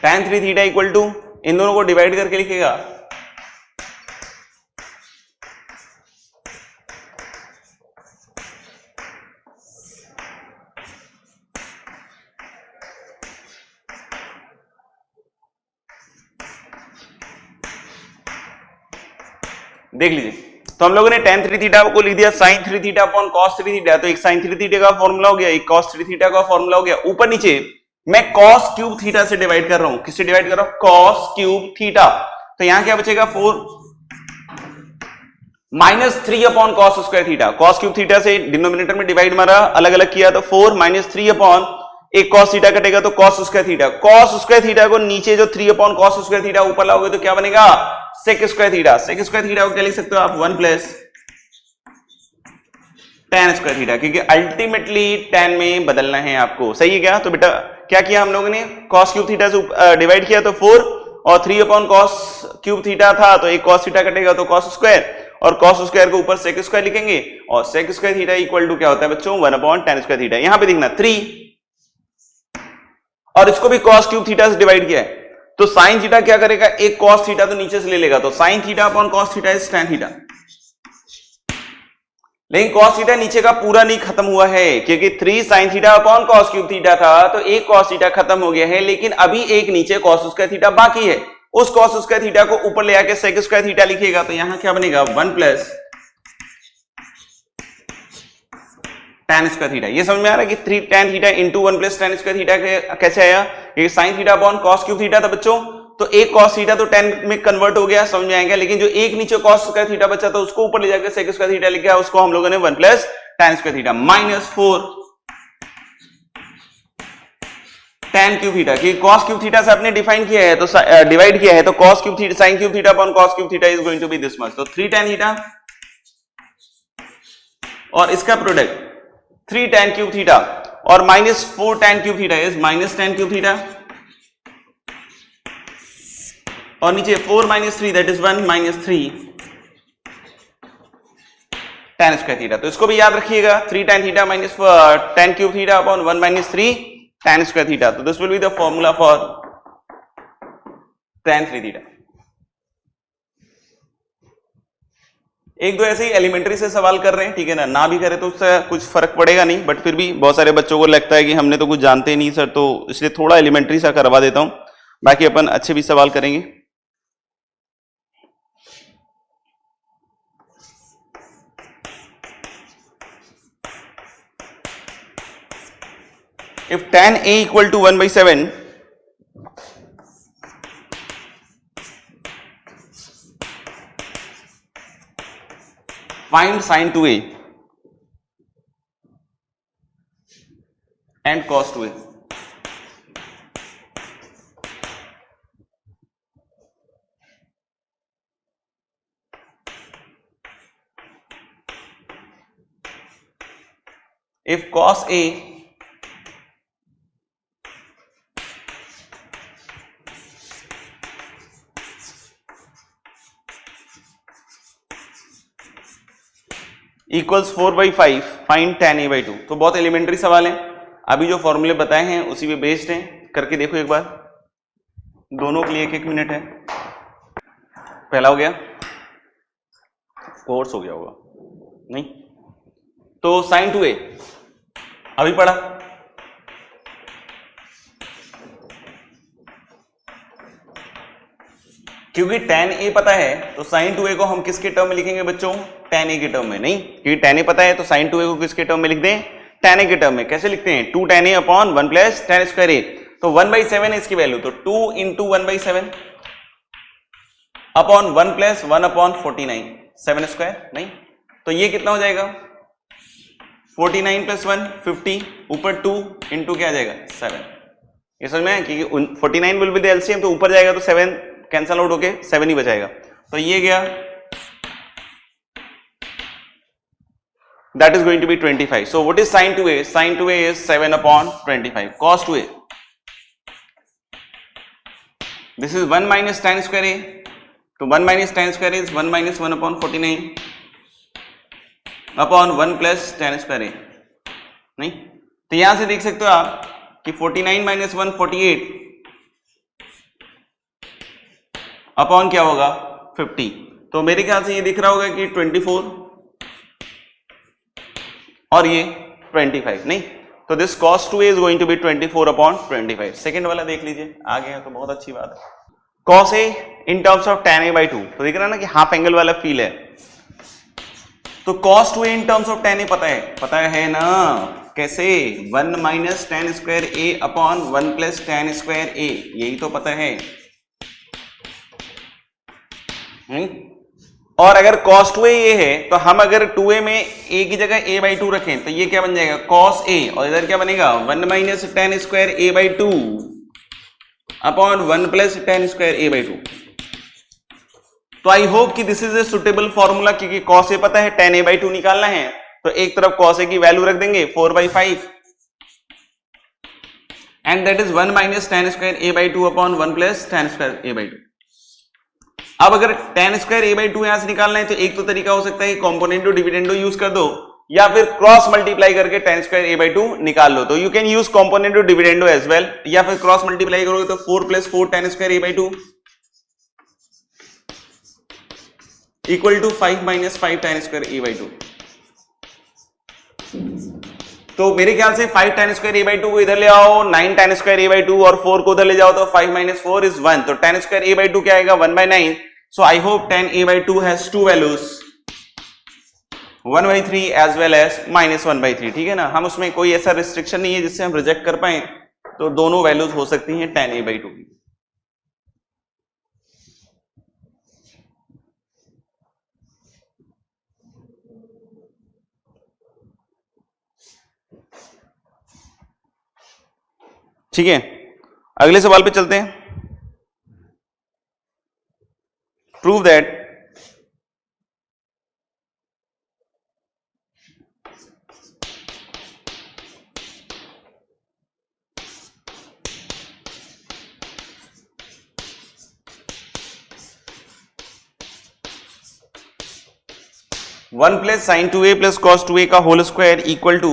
tan 3 थीटा इक्वल टू, इन दोनों को डिवाइड करके लिखेगा देख लीजिए। तो हम लोगों ने tan 3 थीटा को लिख दिया sin 3 theta upon cos 3 theta, तो एक sin 3 थीटा का फॉर्मूला हो गया, एक cos 3 थीटा का फॉर्मूला हो गया। ऊपर नीचे मैं cos क्यूब थीटा से डिवाइड कर रहा हूं, किससे डिवाइड कर रहा हूं? cos cube theta. तो यहां क्या बचेगा 4 minus 3 upon cos square theta. cos cube theta से डिनोमिनेटर में डिवाइड मारा, अलग अलग किया, तो 4 माइनस 3 अपॉन एक cos थीटा कटेगा तो cos square theta. cos square theta को नीचे जो 3 अपॉन cos स्क्वायर थीटा ऊपर लाओगे तो क्या बनेगा? sec square theta. sec square theta को क्या लिख सकते हो आप? 1 प्लस tan स्क्वायर थीटा, क्योंकि अल्टीमेटली tan में बदलना है आपको। सही है क्या? तो बेटा क्या किया हम लोगों ने, cos क्यूब थीटा से डिवाइड किया तो 4 और 3 अपॉन cos क्यूब थीटा था तो एक cos थीटा कटेगा तो cos स्क्वायर, और cos स्क्वायर को ऊपर sec स्क्वायर लिखेंगे, और sec square theta equal to क्या होता है बच्चों? 1 अपॉन tan स्क्वायर थीटा। यहां पे देखना 3, और इसको भी cos क्यूब थीटा से डिवाइड किया है, तो sin थीटा क्या करेगा? एक cos थीटा तो नीचे से ले लेगा, तो sin theta upon cos theta is tan theta. लेकिन cos थीटा नीचे का पूरा नहीं खत्म हुआ है, क्योंकि 3 sin theta upon cos cube theta था, तो एक cos थीटा खत्म हो गया है, लेकिन अभी एक नीचे cos स्क्वायर थीटा बाकी है। उस cos स्क्वायर थीटा को ऊपर ले आके sec स्क्वायर थीटा लिखिएगा, तो यहां क्या बनेगा? 1 प्लस tan स्क्वायर थीटा। ये समझ में आ रहा है कि 3 tan theta into 1 plus tan square theta कैसे आया? ये sin theta upon cos cube theta था बच्चों, तो एक cos थीटा तो tan में कन्वर्ट हो गया, समझ में आएगा। लेकिन जो एक नीचे cos स्क्वायर थीटा बचा था उसको ऊपर ले जाकर sec स्क्वायर थीटा लिखा, उसको हम लोगों ने 1 plus tan square theta minus 4 tan cube theta, कि cos क्यूब थीटा से आपने डिफाइन किया है, तो डिवाइड किया है, तो cos cube theta sin cube theta upon cos cube theta is going to be this much, तो 3 tan थीटा और इसका प्रोडक्ट 3 tan क्यूब थीटा और minus 4 tan cube theta is minus tan cube theta, और नीचे 4 minus 3 that is 1 minus 3 tan square theta. तो इसको भी याद रखिएगा, 3 tan theta minus tan cube theta upon 1 minus 3 tan square theta. तो this will be the formula for tan 3 theta. एक दो ऐसे ही एलिमेंट्री से सवाल कर रहे हैं, ठीक है ना भी करे तो उससे कुछ फर्क पड़ेगा नहीं, बट फिर भी बहुत सारे बच्चों को लगता है कि हमने तो कुछ जानते नहीं सर, तो इसलिए थोड़ा एलिमेंट्री सा करवा देता हूं, बाकी अपन अच्छे भी सवाल करेंगे। If tan A equal to 1/7, find sin 2A and cos 2A. If cos A equals 4/5, find tan A/2। तो बहुत एलिमेंट्री सवाल है, अभी जो फॉर्मूले बताए हैं उसी पे बेस्ड हैं, करके देखो एक बार। दोनों के लिए 1-1 मिनट है। पहला हो गया, कोर्स हो गया होगा नहीं, तो sin 2A अभी पढ़ा, क्योंकि tan A पता है तो sin 2A को हम किसके टर्म में लिखेंगे बच्चों? tan A के टर्म में। नहीं, क्योंकि tan A पता है तो sin 2A को किसके टर्म में लिख दें? tan a के टर्म में कैसे लिखते हैं 2 tan a upon 1 plus tan square a, तो 1/7 है इसकी वैल्यू, तो 2 into 1/7 upon 1 plus 1 upon 49 7 square, नहीं तो ये कितना हो जाएगा 49 प्लस 1 50 ऊपर 2 इंटू क्या आ जाएगा 7। ये समझ में है कि 49 विल बी द एलसीएम, तो ऊपर जाएगा तो 7 कैंसल आउट होके 7 ही बचाएगा, तो ये गया that is going to be 25. So what is sin 2a? Sin 2a is 7 upon 25. Cos 2a, this is 1 minus tan square a, तो 1 minus tan square is 1 minus 1 upon 49 upon 1 plus tan square a, नहीं तो यहां से देख सकते हो आप कि 49 minus 1 48 अपॉन क्या होगा 50, तो मेरे ख्याल से ये दिख रहा होगा कि 24 और ये 25, नहीं तो this cos 2a is going to be 24 upon 25। Second वाला देख लीजिए, आ गया तो बहुत अच्छी बात है। cos a in terms of tan a by 2, तो देख रहा ना कि हाफ एंगल वाला फील है, तो cos 2a in terms of tan a पता है ना कैसे 1 minus tan square a upon 1 plus tan square a, यही तो पता है। और अगर cos 2a ये है तो हम अगर 2a में a की जगह a by 2 रखें तो ये क्या बन जाएगा cos a, और इधर क्या बनेगा 1 minus tan square a by 2 upon 1 plus tan square a by 2। तो आई होप कि this is a suitable formula, क्योंकि cos a पता है tan a by 2 निकालना है, तो एक तरफ cos a की वैल्यू रख देंगे 4/5 and that is 1 minus tan square a by 2 upon 1 plus tan square a by 2। अब अगर tan स्क्वायर a by 2 यहां से निकालना है तो एक तो तरीका हो सकता है कि कॉम्पोनेंटो डिविडेंडो यूज कर दो, या फिर क्रॉस मल्टीप्लाई करके tan स्क्वायर a by 2 निकाल लो, तो you can use componendo dividendo as well, या फिर क्रॉस मल्टीप्लाई करोगे तो 4 plus 4 tan square a by 2 equal to 5 minus 5 tan square a by 2। तो मेरे ख्याल से 5 tan स्क्वायर a by 2 को इधर ले आओ, 9 tan स्क्वायर a by 2 और 4 को उधर ले जाओ तो 5 minus 4 is 1, तो tan स्क्वायर a by 2 क्या आएगा 1/9। So I hope tan a by 2 has two values 1/3 as well as -1/3, ठीक है ना। हम उसमें कोई ऐसा रिस्ट्रिक्शन नहीं है जिससे हम रिजेक्ट कर पाए, तो दोनों वैल्यूज हो सकती हैं tan a by 2 की। ठीक है, अगले सवाल पे चलते हैं। Prove that one plus sine 2a plus cos 2a का whole square equal to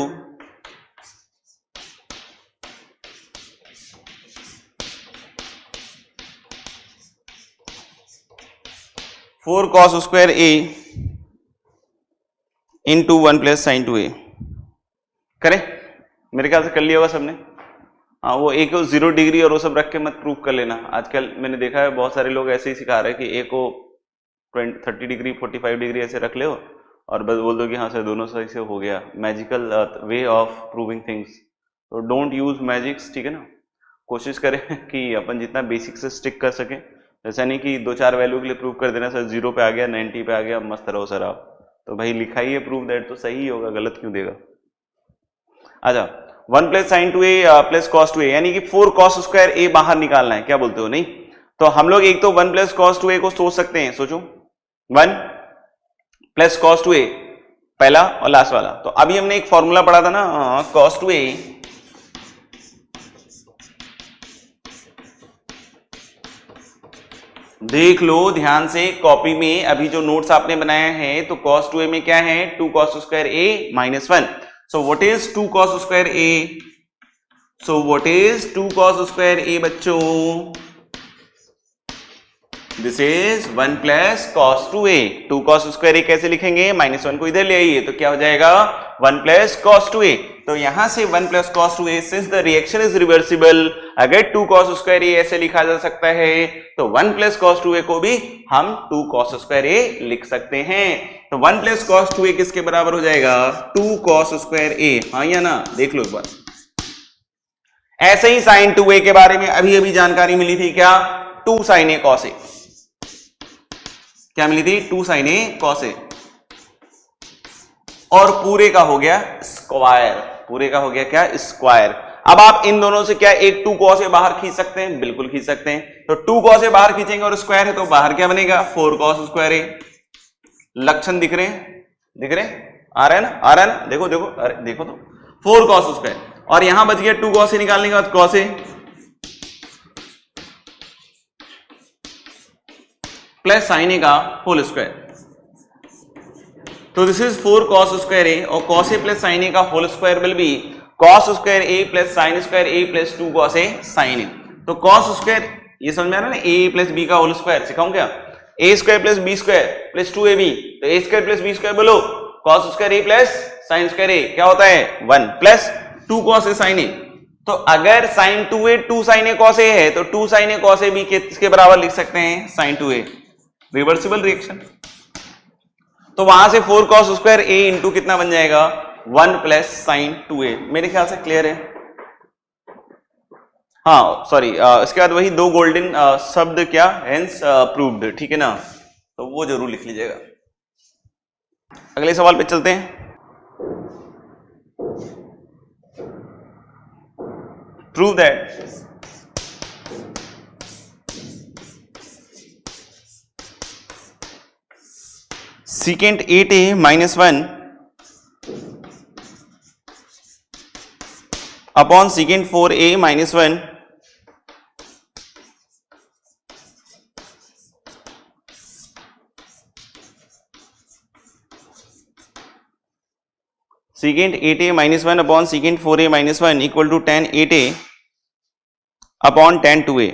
4 cos square a into 1 plus sine 2a। करें, मेरे ख्याल से कर लिया होगा सबने। हाँ, वो a को 0 डिग्री और वो सब रख के मत प्रूव कर लेना। आजकल मैंने देखा है बहुत सारे लोग ऐसे ही सिखा रहे हैं कि a को 30 डिग्री 45 डिग्री ऐसे रख ले और बस बोल दो कि हाँ सर दोनों सही से हो गया। Magical way of proving things, तो डोंट यूज मैजिक्स, ठीक है ना। कोशिश करें कि अपन जितना बेसिक से स्टिक कर सकें, ऐसा नहीं कि 2-4 वैल्यू के लिए प्रूव कर देना सर 0 पे आ गया 90 पे आ गया मस्त रहो सर आप। तो भाई लिखा ही है प्रूव दैट, तो सही ही होगा, गलत क्यों देगा। अच्छा, 1 plus sine 2a plus cos 2a, यानी कि 4 cos स्क्वायर a बाहर निकालना है, क्या बोलते हो। नहीं तो हम लोग एक तो 1 प्लस कॉस 2a को सोच सकते हैं, सोचो 1 प्लस कॉस 2a पहला और लास्ट वाला। तो अभी हमने एक फॉर्मूला पढ़ा था ना cos 2a देख लो ध्यान से कॉपी में, अभी जो नोट्स आपने बनाया है तो cos 2a में क्या है 2 cos square a minus 1। So what is 2 cos square a? So what is 2 cos square a बच्चों? This is 1 plus cos 2a। 2 cos square a कैसे लिखेंगे, -1 को इधर ले आइए तो क्या हो जाएगा 1 प्लस कॉस 2a। तो यहां से 1 plus cos 2a, since the reaction is reversible, अगर 2 कॉस स्क्वायर a ऐसे लिखा जा सकता है तो 1 प्लस कॉस 2a को भी हम 2 कॉस स्क्वायर a लिख सकते हैं। तो 1 प्लस कॉस 2a किसके बराबर हो जाएगा? 2 कॉस स्क्वायर a। हाँ या ना? देख लो एक बार। ऐसे ही साइन 2a के बारे में अभी अभी जानकारी मिली थी, क्या? 2 साइन a कॉस a। क्या मिली थी? 2 साइन a कॉस a। और पूरे का हो गया स्क्वायर। पूरे का हो गया क्या? स्क्वायर। अब आप इन दोनों से क्या एक 2 कॉस a बाहर खींच सकते हैं? बिल्कुल खींच सकते हैं। तो 2 कॉस a बाहर खींचेंगे और स्क्वायर है तो बाहर क्या बनेगा? 4 कॉस स्क्वायर a। लक्षण दिख रहे हैं? दिख रहे हैं? आ रहा है ना? आ रहा है ना? देखो देखो, अरे देखो तो 4 कॉस स्क्वायर, और यहां बच गया 2 कॉस a निकालने के बाद cos a plus sine a का होल स्क्वायर। तो this is 4 cos square a, और cos a plus sin a का whole square will be cos square a plus sin square a plus 2 cos a sin a। तो cos square, ये समझ में आ रहा है ना? a प्लस b का होल स्क्वायर सिखाऊं क्या? a square plus b square plus 2ab, तो a square plus b square बोलो cos square a plus sin square a क्या होता है? 1 plus 2 cos a sin a। तो अगर sin 2a 2 sin a cos a है तो 2 sin a cos a भी किसके बराबर लिख सकते हैं? sin 2a। Reversible reaction. तो वहां से 4 cos स्क्वायर a इंटू कितना बन जाएगा? 1 प्लस साइन 2a। मेरे ख्याल से क्लियर है। हाँ सॉरी, इसके बाद वही 2 गोल्डन शब्द, क्या? हेंस प्रूव्ड, ठीक है ना? तो वो जरूर लिख लीजिएगा। अगले सवाल पे चलते हैं। Prove that secant 8a minus 1 upon secant 4a minus 1 secant 8a minus 1 upon secant 4a minus 1 equal to tan 8a upon tan 2a।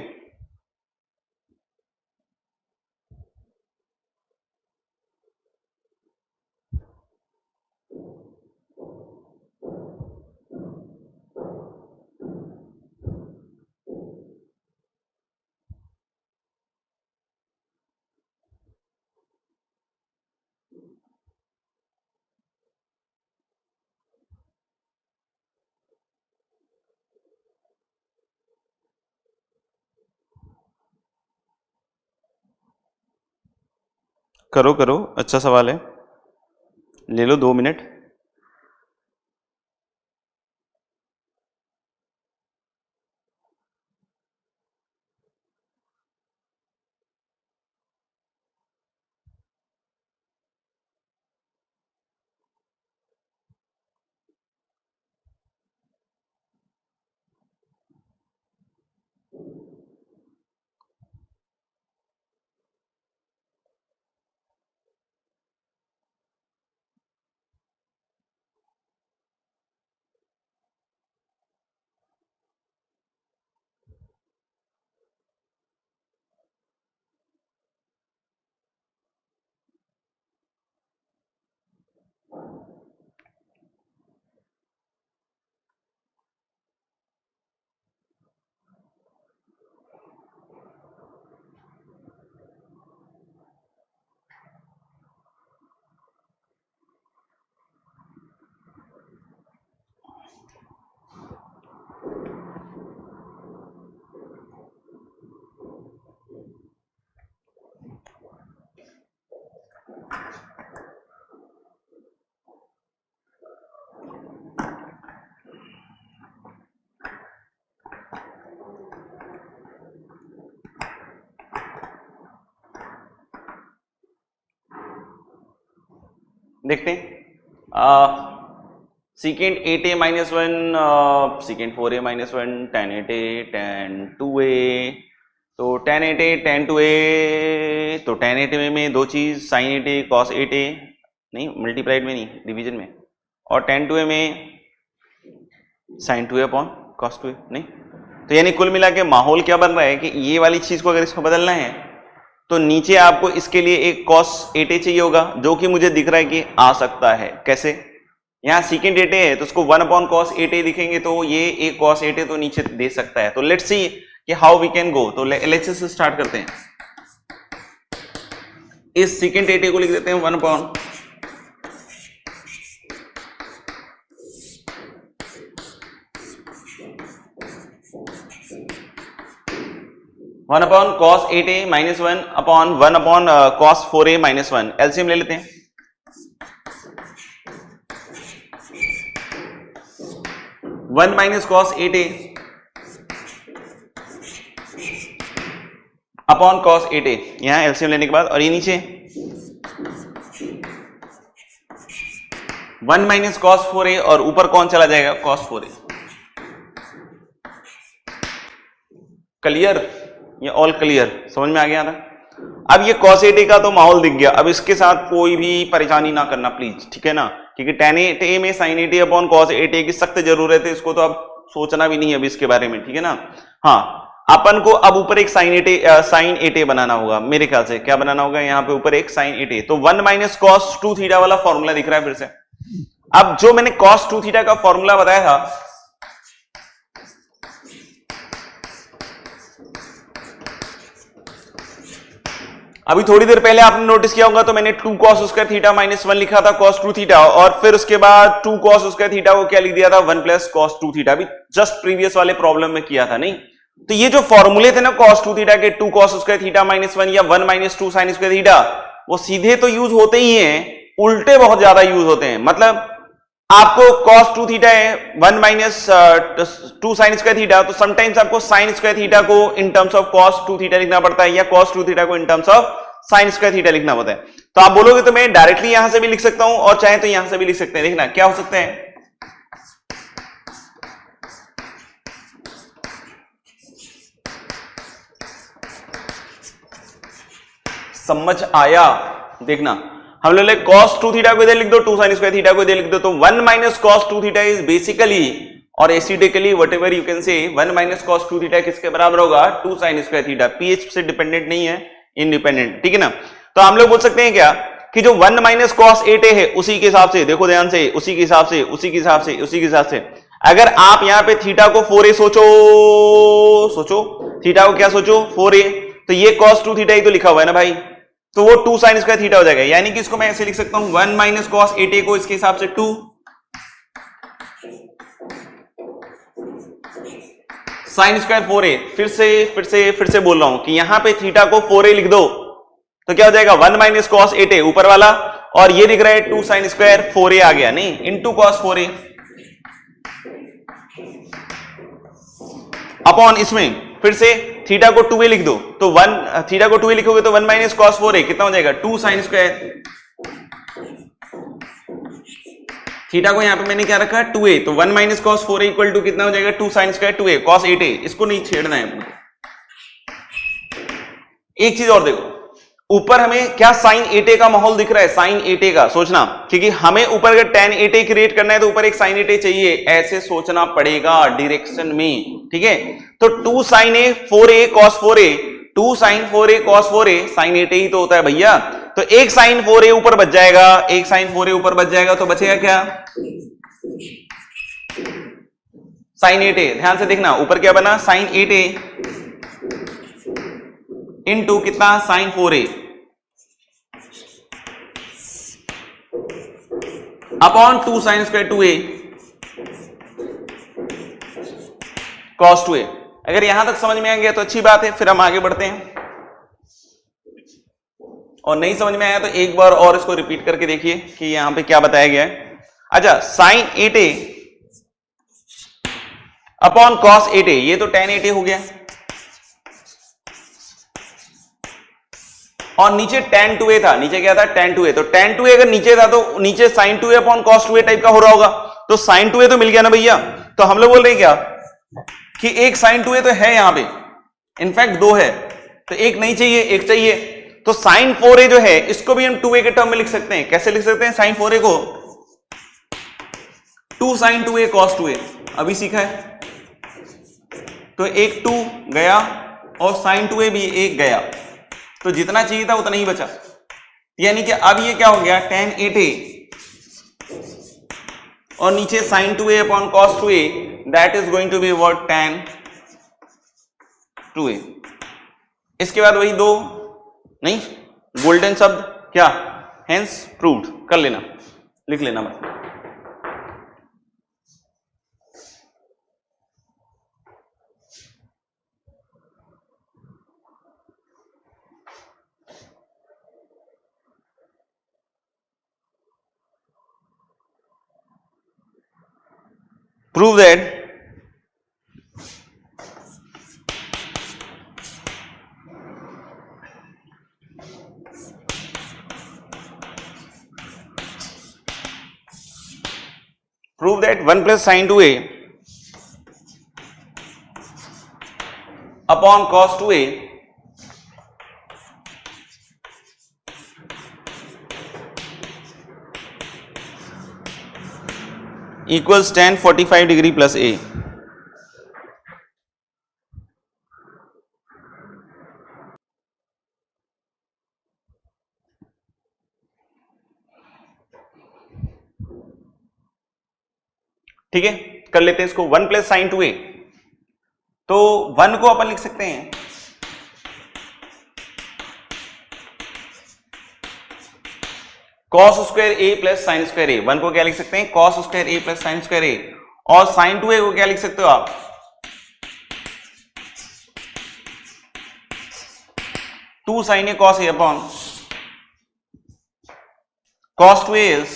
करो करो, अच्छा सवाल है, ले लो 2 मिनट। देखते हैं। secant 8a minus 1 secant 4a minus 1 tan 8a tan 2a, तो tan 8a tan 2a, तो tan 8a में 2 चीज sin 8a cos 8a, नहीं मल्टीप्लाइड में नहीं, डिवीजन में, और tan 2a में sin 2a upon cos 2a, नहीं। तो यानी कुल मिला के माहौल क्या बन रहा है कि ये वाली चीज को अगर इसको बदलना है तो नीचे आपको इसके लिए एक cos 8a चाहिए होगा, जो कि मुझे दिख रहा है कि आ सकता है। कैसे? यहाँ सीकेंट 8a है तो उसको 1/cos 8a दिखेंगे तो ये a cos 8a तो नीचे दे सकता है। तो लेट्स सी कि हाउ वी कैन गो। तो LHS से स्टार्ट करते हैं। इस सीकेंट 8a को लिख देते हैं 1/1 cos 8a minus 1 cos 4a minus 1। LCM ले लेते हैं। 1 minus cos 8a upon cos 8a, यहां एलसीएम लेने के बाद, और ये नीचे 1 minus cos 4a और ऊपर कौन चला जाएगा cos 4a। क्लियर? ये ऑल क्लियर, समझ में आ गया था। अब ये cos 8a का तो माहौल दिख गया। अब इसके साथ कोई भी परेशानी ना करना प्लीज, ठीक है ना, क्योंकि tan 8a में sin 8a upon cos 8a की सख्त जरूरत है। इसको तो अब सोचना भी नहीं है अभी इसके बारे में, ठीक है ना। हाँ, अपन को अब ऊपर एक sin 8a बनाना होगा। मेरे ख्याल से क्या बनाना होगा, यहाँ पे ऊपर एक sin 8a। तो 1 minus cos 2 थीटा वाला फॉर्मूला दिख रहा है फिर से। अब जो मैंने cos 2 थीटा का फॉर्मूला बताया था, अभी थोड़ी देर पहले आपने नोटिस किया होगा, तो मैंने 2 cos स्क्वायर थीटा माइनस 1 लिखा था cos 2 थीटा, और फिर उसके बाद 2 cos स्क्वायर थीटा को क्या लिख दिया था 1 प्लस cos 2 थीटा। अभी जस्ट प्रीवियस वाले प्रॉब्लम में किया था, नहीं? तो ये जो फॉर्मूले थे ना cos 2 थीटा के, 2 cos स्क्वायर थीटा माइनस 1 या 1 माइनस 2 sin स्क्वायर थीटा, वो सीधे तो यूज होते ही हैं, उल्टे बहुत ज्यादा यूज होते हैं। मतलब आपको cos 2 थीटा है 1 माइनस 2 sin स्क्वायर थीटा, तो समटाइम्स आपको sin स्क्वायर थीटा को in terms of cos 2 theta लिखना पड़ता है, या cos 2 थीटा को in terms of sin square theta लिखना पड़ता है। तो आप बोलोगे तो मैं डायरेक्टली यहां से भी लिख सकता हूं, और चाहे तो यहां से भी लिख सकते हैं। देखना क्या हो सकता है। समझ आया? देखना, हम लोग cos 2 थीटा को इधर लिख दो, 2 sin स्क्वायर थीटा को इधर लिख दो, तो 1 minus cos 2 theta is basically और एसिडिकली whatever you can say 1 minus cos 2 theta किसके बराबर होगा 2 sin स्क्वायर थीटा। पीएच से डिपेंडेंट नहीं है, इंडिपेंडेंट, ठीक है ना। तो हम लोग बोल सकते हैं क्या कि जो 1 माइनस cos 8a है उसी के हिसाब से, देखो ध्यान से, उसी के हिसाब से, उसी के हिसाब से, उसी के हिसाब से, अगर आप यहां पे थीटा को 4a सोचो थीटा को क्या सोचो 4a, तो ये cos 2 थीटा ही तो लिखा हुआ है ना भाई, तो वो 2 sin स्क्वायर थीटा हो जाएगा। यानी कि इसको मैं ऐसे लिख सकता हूं 1 माइनस cos 8a को इसके हिसाब से 2 sin स्क्वायर 4a। फिर से बोल रहा हूं कि यहां पे थीटा को 4a लिख दो तो क्या हो जाएगा 1 माइनस cos 8a ऊपर वाला, और ये दिख रहा है 2 sin स्क्वायर 4a आ गया, नहीं, इनटू cos 4a अपॉन इसमें फिर से थीटा को 2a लिख दो, तो 1 थीटा को 2a लिखोगे तो 1 माइनस cos 4a कितना हो जाएगा 2 sin स्क्वायर, थीटा को यहां पे मैंने क्या रखा 2a, तो 1 minus cos 4a equal to कितना हो जाएगा 2 sin square 2a cos 8a। इसको नहीं छेड़ना है। एक चीज और देखो, ऊपर हमें क्या sin 8a का माहौल दिख रहा है, sin 8a का सोचना, क्योंकि हमें ऊपर अगर tan 8a क्रिएट करना है तो ऊपर एक sin 8a चाहिए, ऐसे सोचना पड़ेगा डायरेक्शन में, ठीक है। तो 2 sin 4a cos 4a, 2 sin 4a cos 4a, sin 8a ही तो होता है भैया, तो एक sin 4a ऊपर बच जाएगा, एक sin 4a ऊपर बच जाएगा, तो बचेगा क्या sin 8a। ध्यान से देखना, ऊपर क्या बना sin 8a इनटू कितना sin 4a upon 2 sin square 2a cos 2a। अगर यहां तक समझ में आ गया तो अच्छी बात है, फिर हम आगे बढ़ते हैं, और नहीं समझ में आया तो एक बार और इसको रिपीट करके देखिए कि यहां पे क्या बताया गया है। अच्छा, sin 8a upon cos 8a, ये तो tan 8a हो गया, और नीचे tan 2a था, नीचे क्या था tan 2a, तो tan 2a अगर नीचे था तो नीचे sin 2a upon cos 2a type का हो रहा होगा, तो sin 2a तो मिल गया ना भैया। तो हम लोग बोल रहे हैं क्या कि एक sin 2a तो है यहां पे, इनफैक्ट 2 है, तो एक नहीं चाहिए, एक चाहिए, तो sin 4a जो है इसको भी हम 2a के टर्म में लिख सकते हैं। कैसे लिख सकते हैं sin 4a को 2 sin 2a cos 2a, अभी सीखा है, तो एक 2 गया और sin 2a भी एक गया, तो जितना चाहिए था उतना ही बचा। यानी कि अब ये क्या हो गया tan 8a और नीचे sin 2a upon cos 2a, that is going to be what, tan 2a। इसके बाद वही दो नहीं गोल्डन शब्द क्या, हेंस प्रूव्ड कर लेना, लिख लेना बस। Prove that prove that 1 plus sin 2a upon cos 2a equals tan 45 degree plus a। ठीक है, कर लेते हैं इसको। 1 प्लस साइन 2a, तो 1 को अपन लिख सकते हैं cos square a plus sign square a। 1 को क्या लिख सकते हैं, cos square a plus sign square a। और साइन 2a को क्या लिख सकते हो आप, 2 sin a cos a upon cos 2a is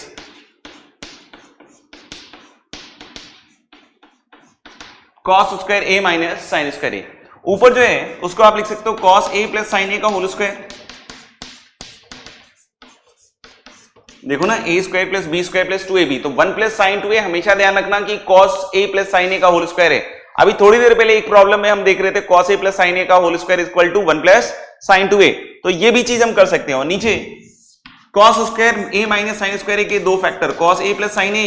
cos square a minus sine square a। ऊपर जो है उसको आप लिख सकते हो cos a plus sine a का होल स्क्वायर। देखो ना, a square plus b square plus 2ab, तो 1 प्लस साइन 2a हमेशा ध्यान रखना कि cos a plus sine a का होल स्क्वायर है। अभी थोड़ी देर पहले एक प्रॉब्लम में हम देख रहे थे cos a plus sine a का whole square equal to 1 plus sine 2a, तो ये भी चीज हम कर सकते हैं। और नीचे cos square a minus sine square a के दो factor, cos a plus sine a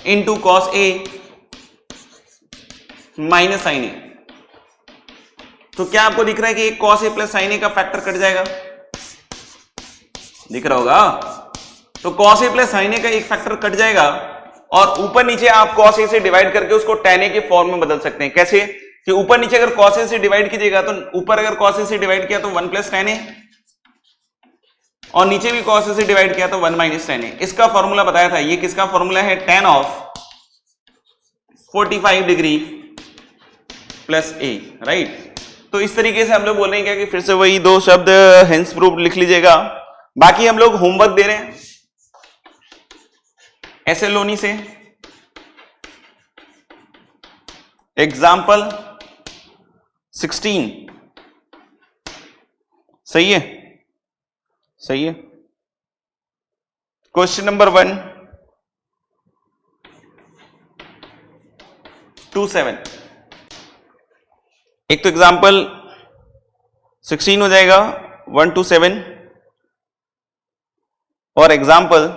into cos a minus sine A. तो क्या आपको दिख रहा है कि एक cos a plus sine a का फैक्टर कट जाएगा, दिख रहा होगा। तो cos a plus sine a का एक फैक्टर कट जाएगा और ऊपर नीचे आप cos a से डिवाइड करके उसको tan a के फॉर्म में बदल सकते हैं। कैसे कि ऊपर नीचे अगर cos a से डिवाइड कीजिएगा तो ऊपर अगर cos a से डिवाइड किया तो 1 प्लस tan a, और नीचे भी cos a से डिवाइड किया तो 1 माइनस tan a। इसका फॉर्मूला बताया था, ये किसका फॉर्मूला है, tan of 45 degree plus a, right. तो इस तरीके से हम लोग बोल रहे हैं क्या कि फिर से वही दो शब्द हेंस प्रूव्ड लिख लीजिएगा। बाकी हम लोग होमवर्क दे रहे हैं ऐसे लोनी से, एग्जाम्पल 16, सही है, सही है। क्वेश्चन नंबर 1 2 7, एक तो एग्जाम्पल 16 हो जाएगा 1 to 7 और एग्जाम्पल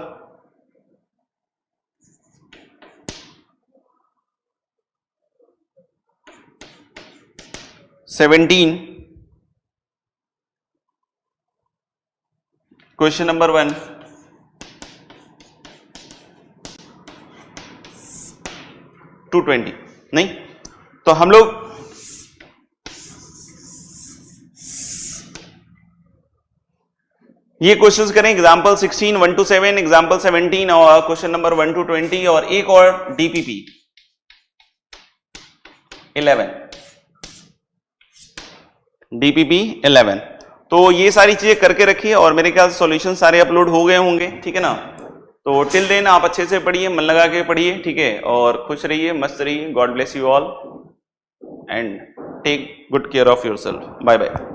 17। क्वेश्चन नंबर 1 to 20, नहीं तो हम लोग ये क्वेश्चंस करें एग्जाम्पल 16 1 to 7, एग्जाम्पल 17 और क्वेश्चन नंबर 1 to 20, और एक और डीपीपी 11, डीपीपी 11। तो ये सारी चीजें करके रखिए और मेरे ख्याल से सॉल्यूशन सारे अपलोड हो गए होंगे, ठीक है ना। तो टिल देन आप अच्छे से पढ़िए, मन लगा के पढ़िए, ठीक है, और खुश रहिए, मस्त रहिए। God bless you all and take good care of yourself. Bye bye.